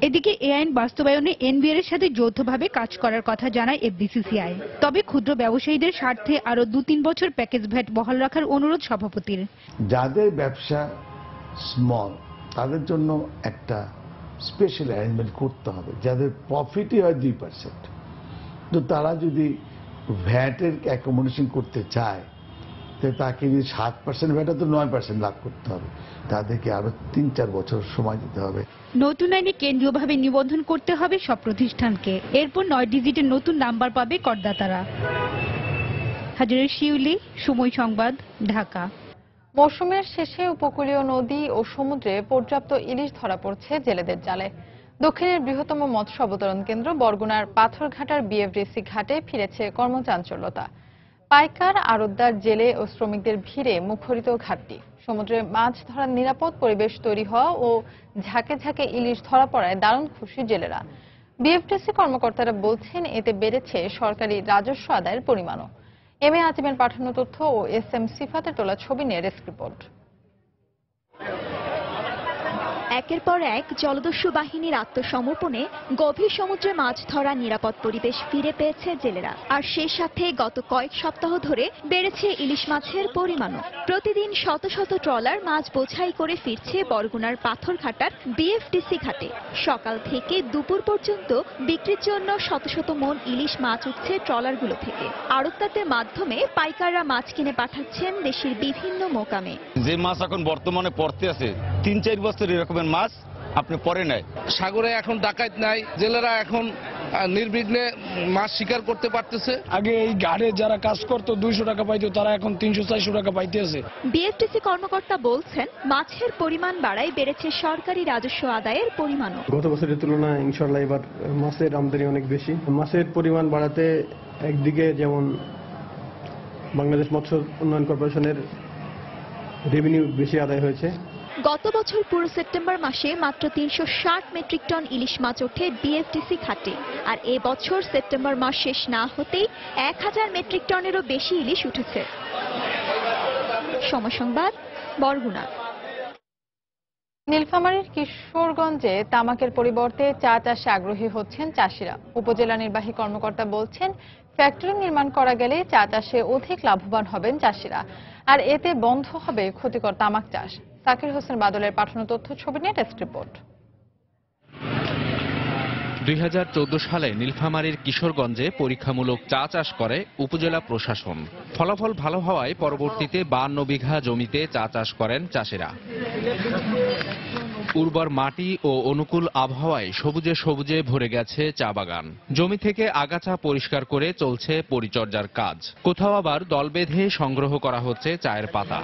Speaker 5: এদিকে এই আইন বাস্তবায়নে এনবিআর এর সাথে যৌথভাবে কাজ করার কথা জানায় এফবিসিসিআই। তবে ক্ষুদ্র ব্যবসায়ীদের স্বার্থে আরো 2-3 বছর প্যাকেজ ভ্যাট বহাল রাখার অনুরোধ সভাপতির।
Speaker 12: যাদের ব্যবসা স্মল তাদের জন্য একটা স্পেশাল অ্যারেঞ্জমেন্ট করতে হবে। যাদের প্রফিটই হয় 2%, তো তারা যদি ভ্যাটের অ্যাকোমোডেশন করতে চায়, তো তাকে যদি 7% ভ্যাটে তো 9% লাভ করতে হবে। তাদেরকে আরো 3-4 বছর সময় দিতে হবে।
Speaker 5: নতুন আইনে কেন্দ্রীয়ভাবে নিবন্ধন করতে হবে সব প্রতিষ্ঠানকে। এরপর 9 ডিজিটের নতুন নাম্বার পাবে করদাতারা। হাজেরা শিউলি, সময় সংবাদ, ঢাকা।
Speaker 1: মৌসুমের শেষে উপকূলীয় নদী ও সমুদ্রে পর্যাপ্ত ইলিশ ধরা পড়ছে জেলেদের জালে। দক্ষিণের বৃহত্তম মৎস্য অবতরণ কেন্দ্র বরগুনার পাথরঘাটার বিএফডিসি ঘাটে ফিরেছে কর্মচাঞ্চল্যতা। পাইকার, আড়তদার, জেলে ও শ্রমিকদের ভিড়ে মুখরিত ঘাটটি। সমুদ্রে মাছ ধরার নিরাপদ পরিবেশ তৈরি হওয়া ও ঝাঁকে ঝাঁকে ইলিশ ধরা পড়ায় দারুণ খুশি জেলেরা। বিএফডিসি কর্মকর্তারা বলছেন, এতে বেড়েছে সরকারি রাজস্ব আদায়ের পরিমাণও। এম এ আজিমের পাঠানো তথ্য ও এসএম সিফাতের তোলা ছবি নিয়ে ডেস্ক রিপোর্ট।
Speaker 11: একের পর এক জলদস্যু বাহিনীর আত্মসমর্পণে গভীর সমুদ্রে মাছ ধরা নিরাপদ পরিবেশ ফিরে পেয়েছে জেলেরা। আর সেই সাথে গত কয়েক সপ্তাহ ধরে বেড়েছে ইলিশ মাছের পরিমাণও। প্রতিদিন শত শত ট্রলার মাছ বোঝাই করে ফিরছে বরগুনার পাথরঘাটার বিএফডিসি ঘাটে। সকাল থেকে দুপুর পর্যন্ত বিক্রির জন্য শত শত মন ইলিশ মাছ উঠছে ট্রলারগুলো থেকে। আড়তদারদের মাধ্যমে পাইকাররা মাছ কিনে পাঠাচ্ছেন দেশের বিভিন্ন মোকামে।
Speaker 27: যে মাছ এখন বর্তমানে পড়তে আছে 3-4 বছর এরকমের মাছ আপনি পরে নেয়।
Speaker 28: সাগরে এখন ডাকাত নাই, জেলেরা এখন নির্বিঘ্নে মাছ শিকার করতে পারতেছে।
Speaker 29: আগে এই ঘাটে যারা কাজ করতো 200 টাকা পাইতো, তারা এখন 300-400 টাকা পাইতেছে।
Speaker 11: বিএফডিসি কর্মকর্তা বলছেন, মাছের পরিমাণ বাড়ায় বেড়েছে সরকারি রাজস্ব আদায়ের পরিমাণও।
Speaker 30: গত বছরের তুলনায় ইনশাআল্লাহ এবার মাছের আমদানি অনেক বেশি। মাছের পরিমাণ বাড়াতে একদিকে যেমন বাংলাদেশ মৎস্য উন্নয়ন কর্পোরেশনের রেভিনিউ বেশি আদায় হয়েছে।
Speaker 11: গত বছর পুরো সেপ্টেম্বর মাসে মাত্র 360 মেট্রিক টন ইলিশ মাছ ওঠে বিএফডিসি ঘাটে। আর এবছর সেপ্টেম্বর মাস শেষ না হতেই 1000 মেট্রিক টনেরও বেশি ইলিশ উঠেছে। সময় সংবাদ, বরগুনা।
Speaker 1: নীলফামারীর কিশোরগঞ্জে তামাকের পরিবর্তে চা চাষে আগ্রহী হচ্ছেন চাষিরা। উপজেলা নির্বাহী কর্মকর্তা বলছেন, ফ্যাক্টরি নির্মাণ করা গেলে চা চাষে অধিক লাভবান হবেন চাষিরা, আর এতে বন্ধ হবে ক্ষতিকর তামাক চাষ। সাকির হোসেন বাদলের পাঠানো তথ্য ছবি নিয়ে ডেস্ক রিপোর্ট।
Speaker 3: 2014 সালে নীলফামারীর কিশোরগঞ্জে পরীক্ষামূলক চা চাষ করে উপজেলা প্রশাসন। ফলাফল ভালো হওয়ায় পরবর্তীতে 52 বিঘা জমিতে চা চাষ করেন চাষিরা। উর্বর মাটি ও অনুকূল আবহাওয়ায় সবুজে সবুজে ভরে গেছে চা বাগান। জমি থেকে আগাছা পরিষ্কার করে চলছে পরিচর্যার কাজ। কোথাও আবার দল বেঁধে সংগ্রহ করা হচ্ছে চায়ের পাতা।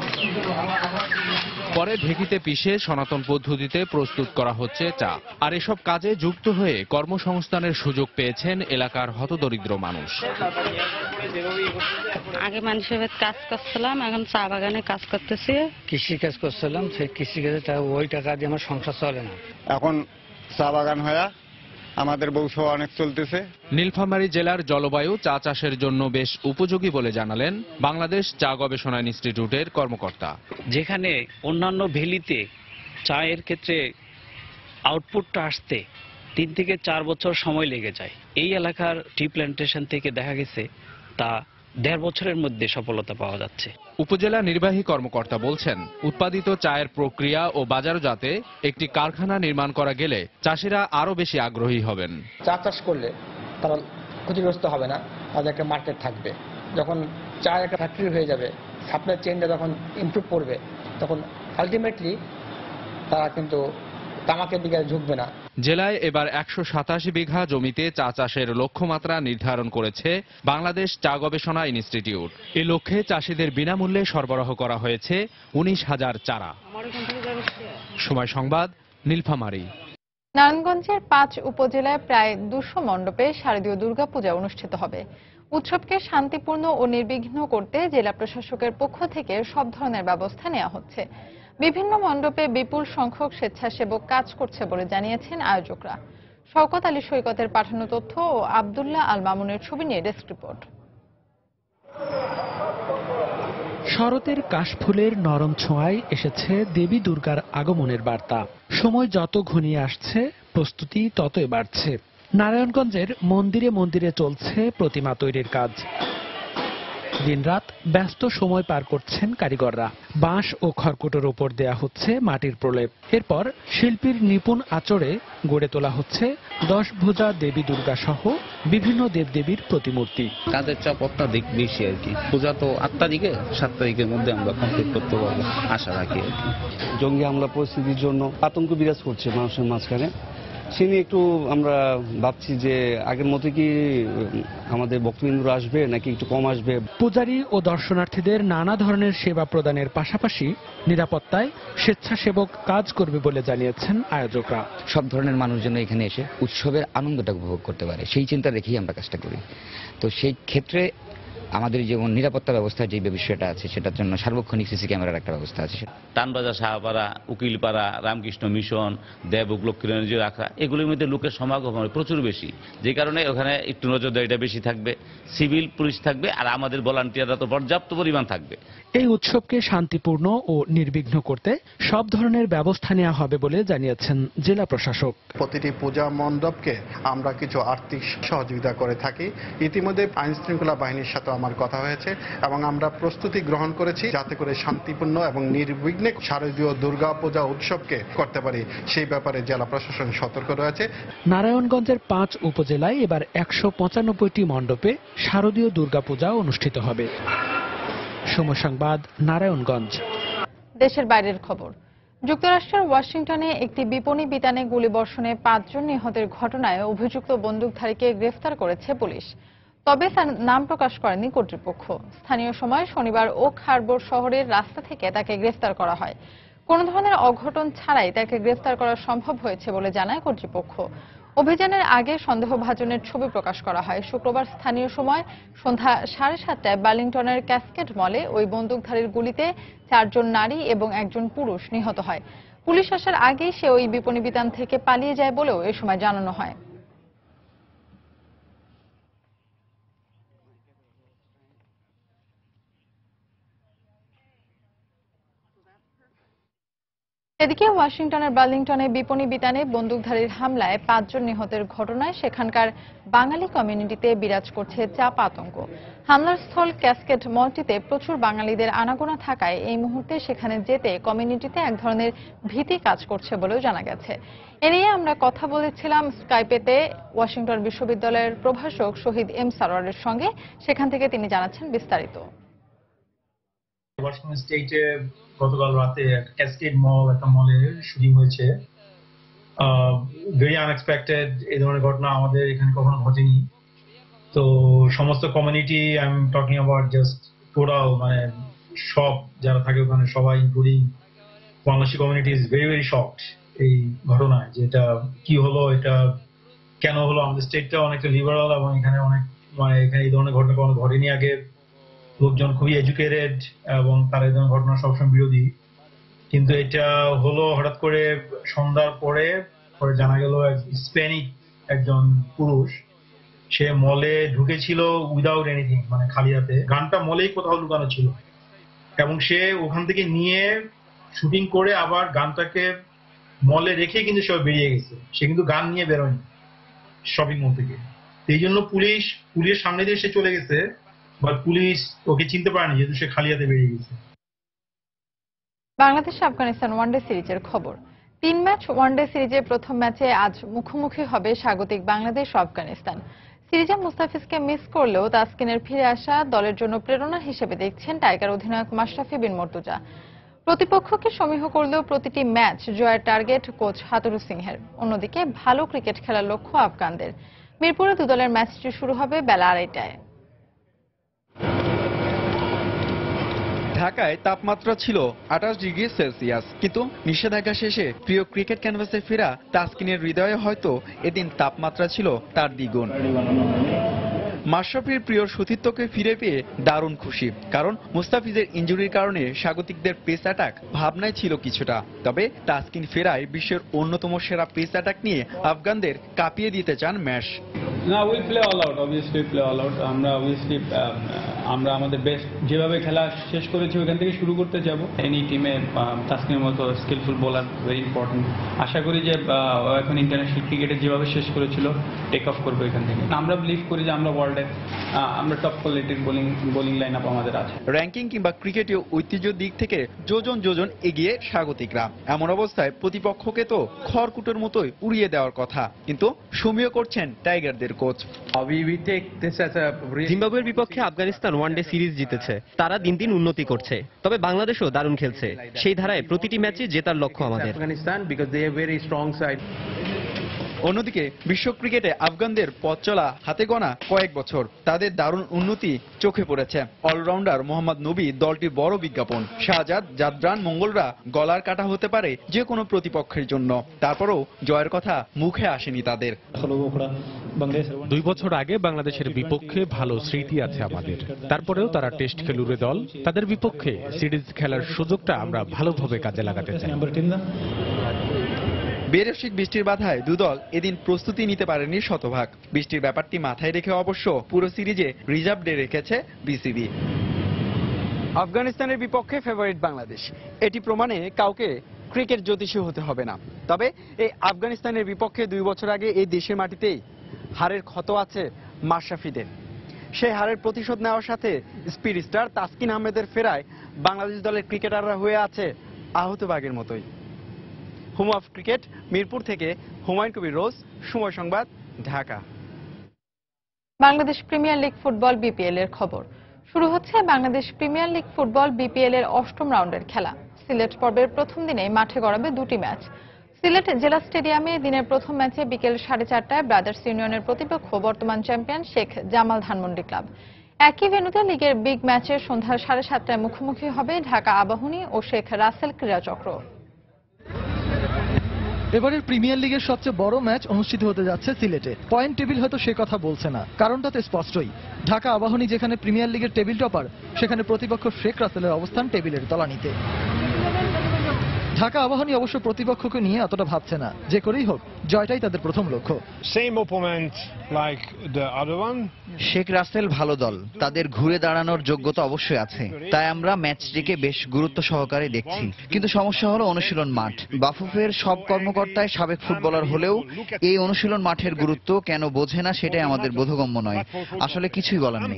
Speaker 3: পরে ঢেঁকিতে পিষে সনাতন পদ্ধতিতে প্রস্তুত করা হচ্ছে চা। আর এসব কাজে যুক্ত হয়ে কর্মসংস্থানের সুযোগ পেয়েছেন এলাকার হতদরিদ্র মানুষ।
Speaker 7: আগে মানুষের কাজ করছিলাম, এখন চা বাগানে কাজ করতেছি।
Speaker 10: কৃষি কাজ করছিলাম, সেই কৃষি কাজে ওই টাকা দিয়ে আমার সংসার চলে না।
Speaker 13: এখন চা বাগান হয়ে আমাদের বংশ অনেক চলতেছে।
Speaker 3: নীলফামারী জেলার জলবায়ু চা চাষের জন্য বেশ উপযোগী বলে জানালেন বাংলাদেশ চা গবেষণা ইনস্টিটিউটের কর্মকর্তা।
Speaker 14: যেখানে অন্যান্য ভ্যালিতে চায়ের ক্ষেত্রে আউটপুটটা আসতে 3 থেকে 4 বছর সময় লেগে যায়, এই এলাকার টি প্ল্যান্টেশন থেকে দেখা গেছে তা 1.5 বছরের মধ্যে সফলতা পাওয়া যাচ্ছে।
Speaker 3: উপজেলা নির্বাহী কর্মকর্তা বলছেন, উৎপাদিত চায়ের প্রক্রিয়া ও বাজারজাতে একটি কারখানা নির্মাণ করা গেলে চাষিরা আরো বেশি আগ্রহী হবেন।
Speaker 15: চা চাষ করলে তারা ক্ষতিগ্রস্ত হবে না, তাদের একটা মার্কেট থাকবে। যখন চায়ের একটা ফ্যাক্টরি হয়ে যাবে, সাপ্লাই চেইনটা যখন ইমপ্রুভ করবে, তখন আলটিমেটলি তারা কিন্তু তামাকের দিকে ঝুঁকবে না।
Speaker 3: জেলায় এবার 187 বিঘা জমিতে চা চাষের লক্ষ্যমাত্রা নির্ধারণ করেছে বাংলাদেশ চা গবেষণা ইনস্টিটিউট। এ লক্ষ্যে চাষিদের বিনামূল্যে সরবরাহ করা হয়েছে 19,000 চারা। সময় সংবাদ, নীলফামারী।
Speaker 1: নারায়ণগঞ্জের 5 উপজেলায় প্রায় 200 মণ্ডপে শারদীয় দুর্গাপূজা অনুষ্ঠিত হবে। উৎসবকে শান্তিপূর্ণ ও নির্বিঘ্ন করতে জেলা প্রশাসকের পক্ষ থেকে সব ধরনের ব্যবস্থা নেওয়া হচ্ছে। বিভিন্ন মণ্ডপে বিপুল সংখ্যক স্বেচ্ছাসেবক কাজ করছে বলে জানিয়েছেন আয়োজকরা। শওকত আলী সৈকতের পাঠানো তথ্য ও আব্দুল্লাহ আল মামুনের ছবি নিয়ে ডেস্ক রিপোর্ট।
Speaker 16: শরতের কাশফুলের নরম ছোঁয়ায় এসেছে দেবী দুর্গার আগমনের বার্তা। সময় যত ঘনিয়ে আসছে, প্রস্তুতি ততই বাড়ছে। নারায়ণগঞ্জের মন্দিরে মন্দিরে চলছে প্রতিমা তৈরির কাজ। দিনরাত ব্যস্ত সময় পার করছেন কারিগররা। বাঁশ ও খড়কুটোর উপর দেয়া হচ্ছে মাটির প্রলেপ। এরপর শিল্পীর নিপুণ আঁচড়ে গড়ে তোলা হচ্ছে 10 ভুজা দেবী দুর্গা সহ বিভিন্ন দেবদেবীর প্রতিমূর্তি।
Speaker 28: কাজের চাপ অত্যাধিক বেশি আর কি। পূজা তো 8 তারিখে, 7 তারিখের মধ্যে আমরা কমপ্লিট করতে পারবো আশা রাখি।
Speaker 17: জঙ্গি হামলা পরিস্থিতির জন্য আতঙ্ক বিরাজ করছে মানুষের মাঝখানে। সে নিয়ে একটু আমরা ভাবছি যে আগের মতো কি আমাদের ভক্তবৃন্দরা আসবে নাকি একটু কম আসবে।
Speaker 16: পূজারী ও দর্শনার্থীদের নানা ধরনের সেবা প্রদানের পাশাপাশি নিরাপত্তায় স্বেচ্ছাসেবক কাজ করবে বলে জানিয়েছেন আয়োজকরা।
Speaker 18: সব ধরনের মানুষ যেন এখানে এসে উৎসবের আনন্দটা উপভোগ করতে পারে, সেই চিন্তা রেখেই আমরা কাজটা করি। তো সেই ক্ষেত্রে আমাদের যেমন নিরাপত্তা ব্যবস্থার যে বিষয়টা আছে, সেটার জন্য সার্বক্ষণিক সিসি ক্যামেরার একটা ব্যবস্থা আছে।
Speaker 27: টানবাজার, সাহাপাড়া, উকিলপাড়া, রামকৃষ্ণ মিশন, দেবক, লক্ষ্মীরঞ্জি রাখা, এগুলির মধ্যে লোকের সমাগম প্রচুর বেশি, যে কারণে ওখানে একটু নজরদারিটা বেশি থাকবে, সিভিল পুলিশ থাকবে, আর আমাদের ভলান্টিয়াররা তো পর্যাপ্ত পরিমাণ থাকবে।
Speaker 16: এই উৎসবকে শান্তিপূর্ণ ও নির্বিঘ্ন করতে সব ধরনের ব্যবস্থা নেওয়া হবে বলে জানিয়েছেন জেলা প্রশাসক।
Speaker 6: প্রতিটি পূজা মণ্ডপকে আমরা কিছু আর্থিক সহযোগিতা করে থাকি। ইতিমধ্যে আইন শৃঙ্খলা বাহিনীর সাথে আমার কথা হয়েছে এবং আমরা প্রস্তুতি গ্রহণ করেছি যাতে করে শান্তিপূর্ণ এবং নির্বিঘ্নে শারদীয় দুর্গা পূজা উৎসবকে করতে পারি, সেই ব্যাপারে জেলা প্রশাসন সতর্ক রয়েছে।
Speaker 16: নারায়ণগঞ্জের 5 উপজেলায় এবার 195টি মণ্ডপে শারদীয় দুর্গাপূজা অনুষ্ঠিত হবে। সময় সংবাদ, নারায়ণগঞ্জ।
Speaker 1: দেশের বাইরের খবর। যুক্তরাষ্ট্রের ওয়াশিংটনে একটি বিপণী বিতানে গুলিবর্ষণে 5 জন নিহতের ঘটনায় অভিযুক্ত বন্দুকধারীকে গ্রেফতার করেছে পুলিশ। তবে তার নাম প্রকাশ করেনি কর্তৃপক্ষ। স্থানীয় সময় শনিবার ওক হারবার শহরের রাস্তা থেকে তাকে গ্রেফতার করা হয়। কোনো ধরনের অঘটন ছাড়াই তাকে গ্রেফতার করা সম্ভব হয়েছে বলে জানায় কর্তৃপক্ষ। অভিযানের আগে সন্দেহভাজনের ছবি প্রকাশ করা হয়। শুক্রবার স্থানীয় সময় সন্ধ্যা 7:30টায় বার্লিংটনের ক্যাসকেড মলে ওই বন্দুকধারীর গুলিতে 4 জন নারী এবং 1 জন পুরুষ নিহত হয়। পুলিশ আসার আগেই সে ওই বিপণী বিতান থেকে পালিয়ে যায় বলেও এ সময় জানানো হয়। এদিকে ওয়াশিংটনের বার্লিংটনে বিপণী বিতানে বন্দুকধারীর হামলায় 5 জন নিহতের ঘটনায় সেখানকার বাঙালি কমিউনিটিতে বিরাজ করছে চাপ আতঙ্ক। হামলার স্থল ক্যাসকেড মলটিতে প্রচুর বাঙালিদের আনাগোনা থাকায় এই মুহূর্তে সেখানে যেতে কমিউনিটিতে এক ধরনের ভীতি কাজ করছে বলেও জানা গেছে। এ নিয়ে আমরা কথা বলেছিলাম স্কাইপেতে ওয়াশিংটন বিশ্ববিদ্যালয়ের প্রভাষক শহীদ এম সারোয়ারের সঙ্গে। সেখান থেকে তিনি জানাচ্ছেন বিস্তারিত।
Speaker 2: ওয়াশিংটন স্টেটে গতকাল রাতে ক্যাসকেড মল একটা মলে শুটিং হয়েছে। ভেরি আনএক্সপেক্টেড, এই ধরনের ঘটনা আমাদের এখানে কখনো ঘটেনি। তো সমস্ত community, I am talking about just total, মানে সব যারা থাকে ওখানে সবাই including Bangladeshi community is very very shocked এই ঘটনায়, যে এটা কি হলো, এটা কেন হলো। আমাদের স্টেটটা অনেকটা লিবারাল এবং এখানে অনেক, মানে এখানে এই ধরনের ঘটনা কখনো ঘটেনি আগে। লোকজন খুবই এডুকেটেড এবং তারা এই ধরনের ঘটনা সবসময় বিরোধী, কিন্তু এটা হলো হঠাৎ করে সন্ধ্যার পরে জানা গেল স্প্যানিক একজন পুরুষ, সে মলে ঢুকেছিল উইদাউট এনিথিং, মানে খালি হাতে। গানটা মলেই কোথাও লুকানো ছিল এবং সে ওখান থেকে নিয়ে শুটিং করে আবার গানটাকে মলে রেখে কিন্তু সে বেরিয়ে গেছে। সে কিন্তু গান নিয়ে বেরোয়নি শপিং মল থেকে। এই জন্য পুলিশের সামনে দিয়ে সে চলে গেছে, বাট পুলিশ ওকে চিনতে পারেনি যেহেতু সে খালি হাতে বেরিয়ে গেছে।
Speaker 1: বাংলাদেশ আফগানিস্তান ওয়ানডে সিরিজের খবর। 3 ম্যাচ ওয়ানডে সিরিজের প্রথম ম্যাচে আজ মুখোমুখি হবে স্বাগতিক বাংলাদেশ ও আফগানিস্তান। সিরিজে মুস্তাফিজকে মিস করলেও তাসকিনের ফিরে আসা দলের জন্য প্রেরণা হিসেবে দেখছেন টাইগার অধিনায়ক মাশরাফি বিন মর্তুজা। প্রতিপক্ষকে সমীহ করলেও প্রতিটি ম্যাচ জয়ের টার্গেট কোচ হাতুরু সিংহের। অন্যদিকে ভালো ক্রিকেট খেলার লক্ষ্য আফগানদের। মিরপুরে 2 দলের ম্যাচটি শুরু হবে বেলা 2:30টায়।
Speaker 9: ঢাকায় তাপমাত্রা ছিল 28 ডিগ্রি সেলসিয়াস, কিন্তু নিষেধাজ্ঞা শেষে প্রিয় ক্রিকেট ক্যানভাসে ফেরা তাসকিনের হৃদয়ে হয়তো এদিন তাপমাত্রা ছিল তার দ্বিগুণ। মাশরাফির প্রিয় সতীর্থকে ফিরে পেয়ে দারুণ খুশি, কারণ মুস্তাফিজের ইনজুরির কারণে স্বাগতিকদের পেস অ্যাটাক ভাবনায় ছিল কিছুটা। তবে তাসকিন ফেরায় বিশ্বের অন্যতম সেরা পেস অ্যাটাক নিয়ে আফগানদের কাঁপিয়ে দিতে চান ম্যাশ।
Speaker 19: না, will play all out, obviously play all out. আমরা আমাদের বেস্ট যেভাবে খেলা শেষ করেছি ওইখান থেকে শুরু করতে যাব। এনি টিমে তাসকিনের মতো স্কিলফুল বোলার ভেরি ইম্পর্টেন্ট। আশা করি যে এখন ইন্টারন্যাশনাল ক্রিকেটে যেভাবে শেষ করেছিল টেক অফ করবে এখান থেকে। আমরা বিলিভ করি যে আমরা ওয়ার্ল্ডে আমরা টপ কোয়ালিটির বোলিং লাইন আপ আমাদের আছে।
Speaker 9: র্যাঙ্কিং কিংবা ক্রিকেটীয় ঐতিহ্যের দিক থেকে যোজন এগিয়ে স্বাগতিকরা। এমন অবস্থায় প্রতিপক্ষকে তো খড়কুটোর মতোই উড়িয়ে দেওয়ার কথা, কিন্তু সমীহ করছেন টাইগারদের কোচ।
Speaker 20: জিম্বাবুয়ের বিপক্ষে আফগানিস্তান ওয়ানডে সিরিজ জিতেছে, তারা দিন দিন উন্নতি করছে। তবে বাংলাদেশও দারুণ খেলছে, সেই ধারায় প্রতিটি ম্যাচে জেতার লক্ষ্য আমাদের।
Speaker 9: অন্যদিকে বিশ্ব ক্রিকেটে আফগানদের পথ চলা হাতে গোনা কয়েক বছর, তাদের দারুণ উন্নতি চোখে পড়েছে। অলরাউন্ডার মোহাম্মদ নবী দলটির বড় বিজ্ঞাপন। শাহজাদ, জাদরান, মঙ্গলরা গলার কাটা হতে পারে যে কোনো প্রতিপক্ষের জন্য, তারপরও জয়ের কথা মুখে আসেনি তাদের।
Speaker 21: 2 বছর আগে বাংলাদেশের বিপক্ষে ভালো স্মৃতি আছে আমাদের, তারপরেও তারা টেস্ট খেলুড়ে দল। তাদের বিপক্ষে সিরিজ খেলার সুযোগটা আমরা ভালোভাবে কাজে লাগাতে চাই।
Speaker 9: বেরসিক বৃষ্টির বাধায় 2 দল এদিন প্রস্তুতি নিতে পারেনি শতভাগ। বৃষ্টির ব্যাপারটি মাথায় রেখে অবশ্য পুরো সিরিজে রিজার্ভ ডে রেখেছে বিসিবি। আফগানিস্তানের বিপক্ষে ফেভারিট বাংলাদেশ, এটি প্রমাণে কাউকে ক্রিকেট জ্যোতিষী হতে হবে না। তবে এই আফগানিস্তানের বিপক্ষে 2 বছর আগে এই দেশের মাটিতেই হারের ক্ষত আছে মাশরাফিদের। সেই হারের প্রতিশোধ নেওয়ার সাথে স্পিড স্টার তাসকিন আহমেদের ফেরায় বাংলাদেশ দলের ক্রিকেটাররা হয়ে আছে আহত বাঘের মতোই। হোম অফ ক্রিকেট, মিরপুর থেকে হুমায়ুন কবির রোজ, সময় সংবাদ, Dhaka.
Speaker 1: Bangladesh premier league football BPL এর খবর। শুরু হচ্ছে Bangladesh premier league football BPL এর 8ম রাউন্ডের খেলা। সিলেট পর্বের প্রথম দিনে মাঠে গড়াবে 2টি ম্যাচ। সিলেট জেলা স্টেডিয়ামে দিনের প্রথম ম্যাচে বিকেল 4:30টায় ব্রাদার্স ইউনিয়নের প্রতিপক্ষ বর্তমান চ্যাম্পিয়ন শেখ জামাল ধানমন্ডি ক্লাব। একই ভেন্যুতে লিগের বিগ ম্যাচে সন্ধ্যা 7:30টায় মুখোমুখি হবে ঢাকা আবাহনী ও শেখ রাসেল ক্রীড়াচক্র।
Speaker 22: এবারের প্রিমিয়ার লিগের সবচেয়ে বড় ম্যাচ অনুষ্ঠিত হতে যাচ্ছে সিলেটে। পয়েন্ট টেবিল হয়তো সে কথা বলছে না, কারণটা তো স্পষ্টই। ঢাকা আবাহনী যেখানে প্রিমিয়ার লিগের টেবিল টপার, সেখানে প্রতিপক্ষ শেখ রাসেলের অবস্থান টেবিলের তলানিতে। ঢাকা আবাহনী অবশ্য প্রতিপক্ষকে নিয়ে অতটা ভাবছে না, যে করেই হোক জয়টাই তাদের প্রথম লক্ষ্য।
Speaker 4: শেখ রাসেল ভালো দল, তাদের ঘুরে দাঁড়ানোর যোগ্যতা অবশ্যই আছে, তাই আমরা ম্যাচটিকে বেশ গুরুত্ব সহকারে দেখছি। কিন্তু সমস্যা হলো অনুশীলন মাঠ। বাফুফের সব কর্মকর্তাই সাবেক ফুটবলার হলেও এই অনুশীলন মাঠের গুরুত্ব কেন বোঝে না সেটাই আমাদের বোধগম্য নয়। আসলে কিছুই বলার নেই।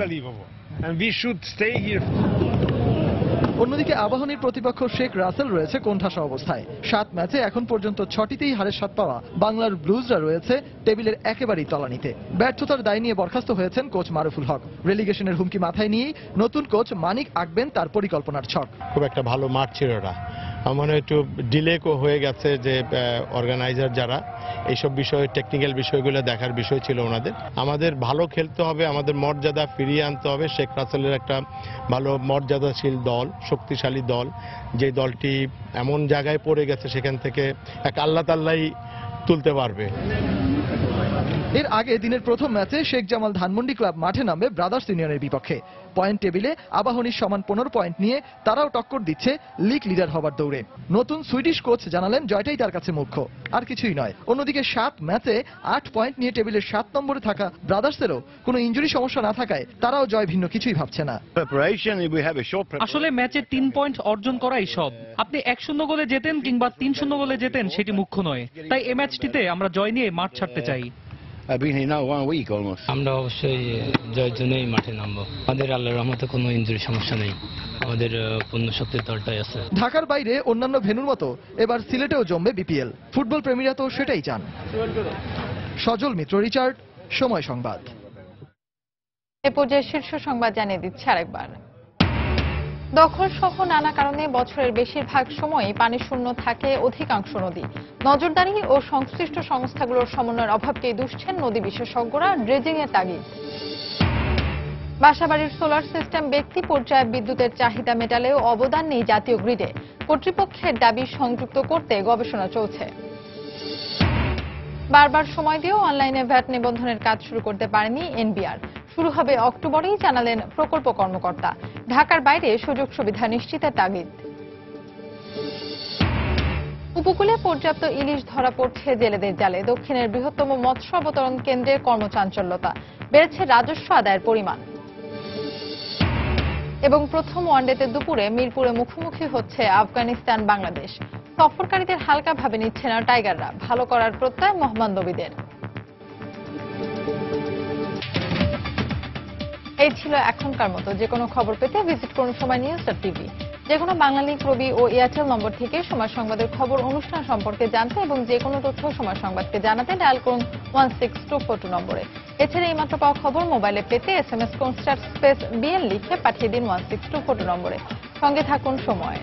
Speaker 22: অন্যদিকে আবাহনীর প্রতিপক্ষ শেখ রাসেল রয়েছে কোণঠাসা অবস্থায়। 7 ম্যাচে এখন পর্যন্ত 6টিতেই হারের স্বাদ পাওয়া বাংলার ব্লুজরা রয়েছে টেবিলের একেবারেই তলানিতে। ব্যর্থতার দায় নিয়ে বরখাস্ত হয়েছেন কোচ মারুফুল হক। রেলিগেশনের হুমকি মাথায় নিয়েই নতুন কোচ মানিক আঁকবেন তার পরিকল্পনার ছক।
Speaker 5: খুব একটা ভালো মাঠ ছিল না, আমার মনে হয় একটু ডিলে হয়ে গেছে, যে অর্গানাইজার যারা এইসব বিষয়ে টেকনিক্যাল বিষয়গুলো দেখার বিষয় ছিল ওনাদের। আমাদের ভালো খেলতে হবে, আমাদের মর্যাদা ফিরিয়ে আনতে হবে। শেখ রাসেলের একটা ভালো মর্যাদাশীল দল, শক্তিশালী দল, যে দলটি এমন জায়গায় পড়ে গেছে সেখান থেকে এক আল্লাহ তাল্লাই তুলতে পারবে।
Speaker 22: এর আগে দিনের প্রথম ম্যাচে শেখ জামাল ধানমন্ডি ক্লাব মাঠে নামবে ব্রাদার্স ইউনিয়নের বিপক্ষে। পয়েন্ট টেবিলে আবাহনীর সমান 15 পয়েন্ট নিয়ে তারাও টক্কর দিচ্ছে লিগ লিডার হবার দৌড়ে। নতুন সুইডিশ কোচ জানালেন জয়টাই তার কাছে মুখ্য, আর কিছুই নয়। অন্যদিকে 7 ম্যাচে 8 পয়েন্ট নিয়ে টেবিলের 7 নম্বরে থাকা ব্রাদার্সেরও কোনো ইনজুরি সমস্যা না থাকায় তারাও জয় ভিন্ন কিছুই ভাবছে না।
Speaker 8: আসলে ম্যাচে 3 পয়েন্ট অর্জন করাই সব। আপনি 1-0 গোলে জেতেন কিংবা 3-0 গোলে জেতেন সেটি মুখ্য নয়। তাই এই ম্যাচটিতে আমরা জয় নিয়ে মাঠ ছাড়তে চাই।
Speaker 10: আমরা অবশ্যই জয়ের জন্যই মাঠে নামবো। আমাদের আল্লাহর রহমতে কোনো ইনজুরি সমস্যা নেই, আমাদের পূর্ণ শক্তির দলটাই আছে।
Speaker 22: ঢাকার বাইরে অন্যান্য ভেন্যুর মতো এবার সিলেটেও জমবে বিপিএল। ফুটবল প্রেমীরা তো সেটাই চান। সজল মিত্র, রিচার্ড, সময় সংবাদ।
Speaker 1: এ পর্যায়ে শীর্ষ সংবাদ জানিয়ে দিচ্ছে আরেকবার। দখল সহ নানা কারণে বছরের বেশিরভাগ সময়ই পানি শূন্য থাকে অধিকাংশ নদী। নজরদারি ও সংশ্লিষ্ট সংস্থাগুলোর সমন্বয়ের অভাবকেই দুষছেন নদী বিশেষজ্ঞরা। ড্রেজিং এর তাগিদ। বাসাবাড়ির সোলার সিস্টেম ব্যক্তি পর্যায়ে বিদ্যুতের চাহিদা মেটালেও অবদান নেই জাতীয় গ্রিডে। কর্তৃপক্ষের দাবি সংযুক্ত করতে গবেষণা চলছে। বারবার সময় দিয়েও অনলাইনে ভ্যাট নিবন্ধনের কাজ শুরু করতে পারেনি এনবিআর। শুরু হবে অক্টোবরেই, জানালেন প্রকল্প কর্মকর্তা। ঢাকার বাইরে সুযোগ সুবিধা নিশ্চিতের তাগিদ। উপকূলে পর্যাপ্ত ইলিশ ধরা পড়ছে জেলেদের জালে। দক্ষিণের বৃহত্তম মৎস্য অবতরণ কেন্দ্রে কর্মচাঞ্চল্যতা, বেড়েছে রাজস্ব আদায়ের পরিমাণ। এবং প্রথম ওয়ানডেতে দুপুরে মিরপুরে মুখোমুখি হচ্ছে আফগানিস্তান বাংলাদেশ। সফরকারীদের হালকাভাবে নিচ্ছে না টাইগাররা। ভালো করার প্রত্যয় মোহাম্মদ নবীদের। এই ছিল এখনকার মতো। যে কোনো খবর পেতে ভিজিট করুন সময়.নিউজ.টিভি। যে কোনো বাংলালিংক, রবি ও এয়ারটেল নম্বর থেকে সময় সংবাদের খবর, অনুষ্ঠান সম্পর্কে জানতে এবং যে কোনো তথ্য সময় সংবাদকে জানাতে ডায়াল করুন 16242 নম্বরে। এছাড়া এইমাত্র পাওয়া খবর মোবাইলে পেতে SMS করুন *BN লিখে পাঠিয়ে দিন 16242 নম্বরে। সঙ্গে থাকুন সময়।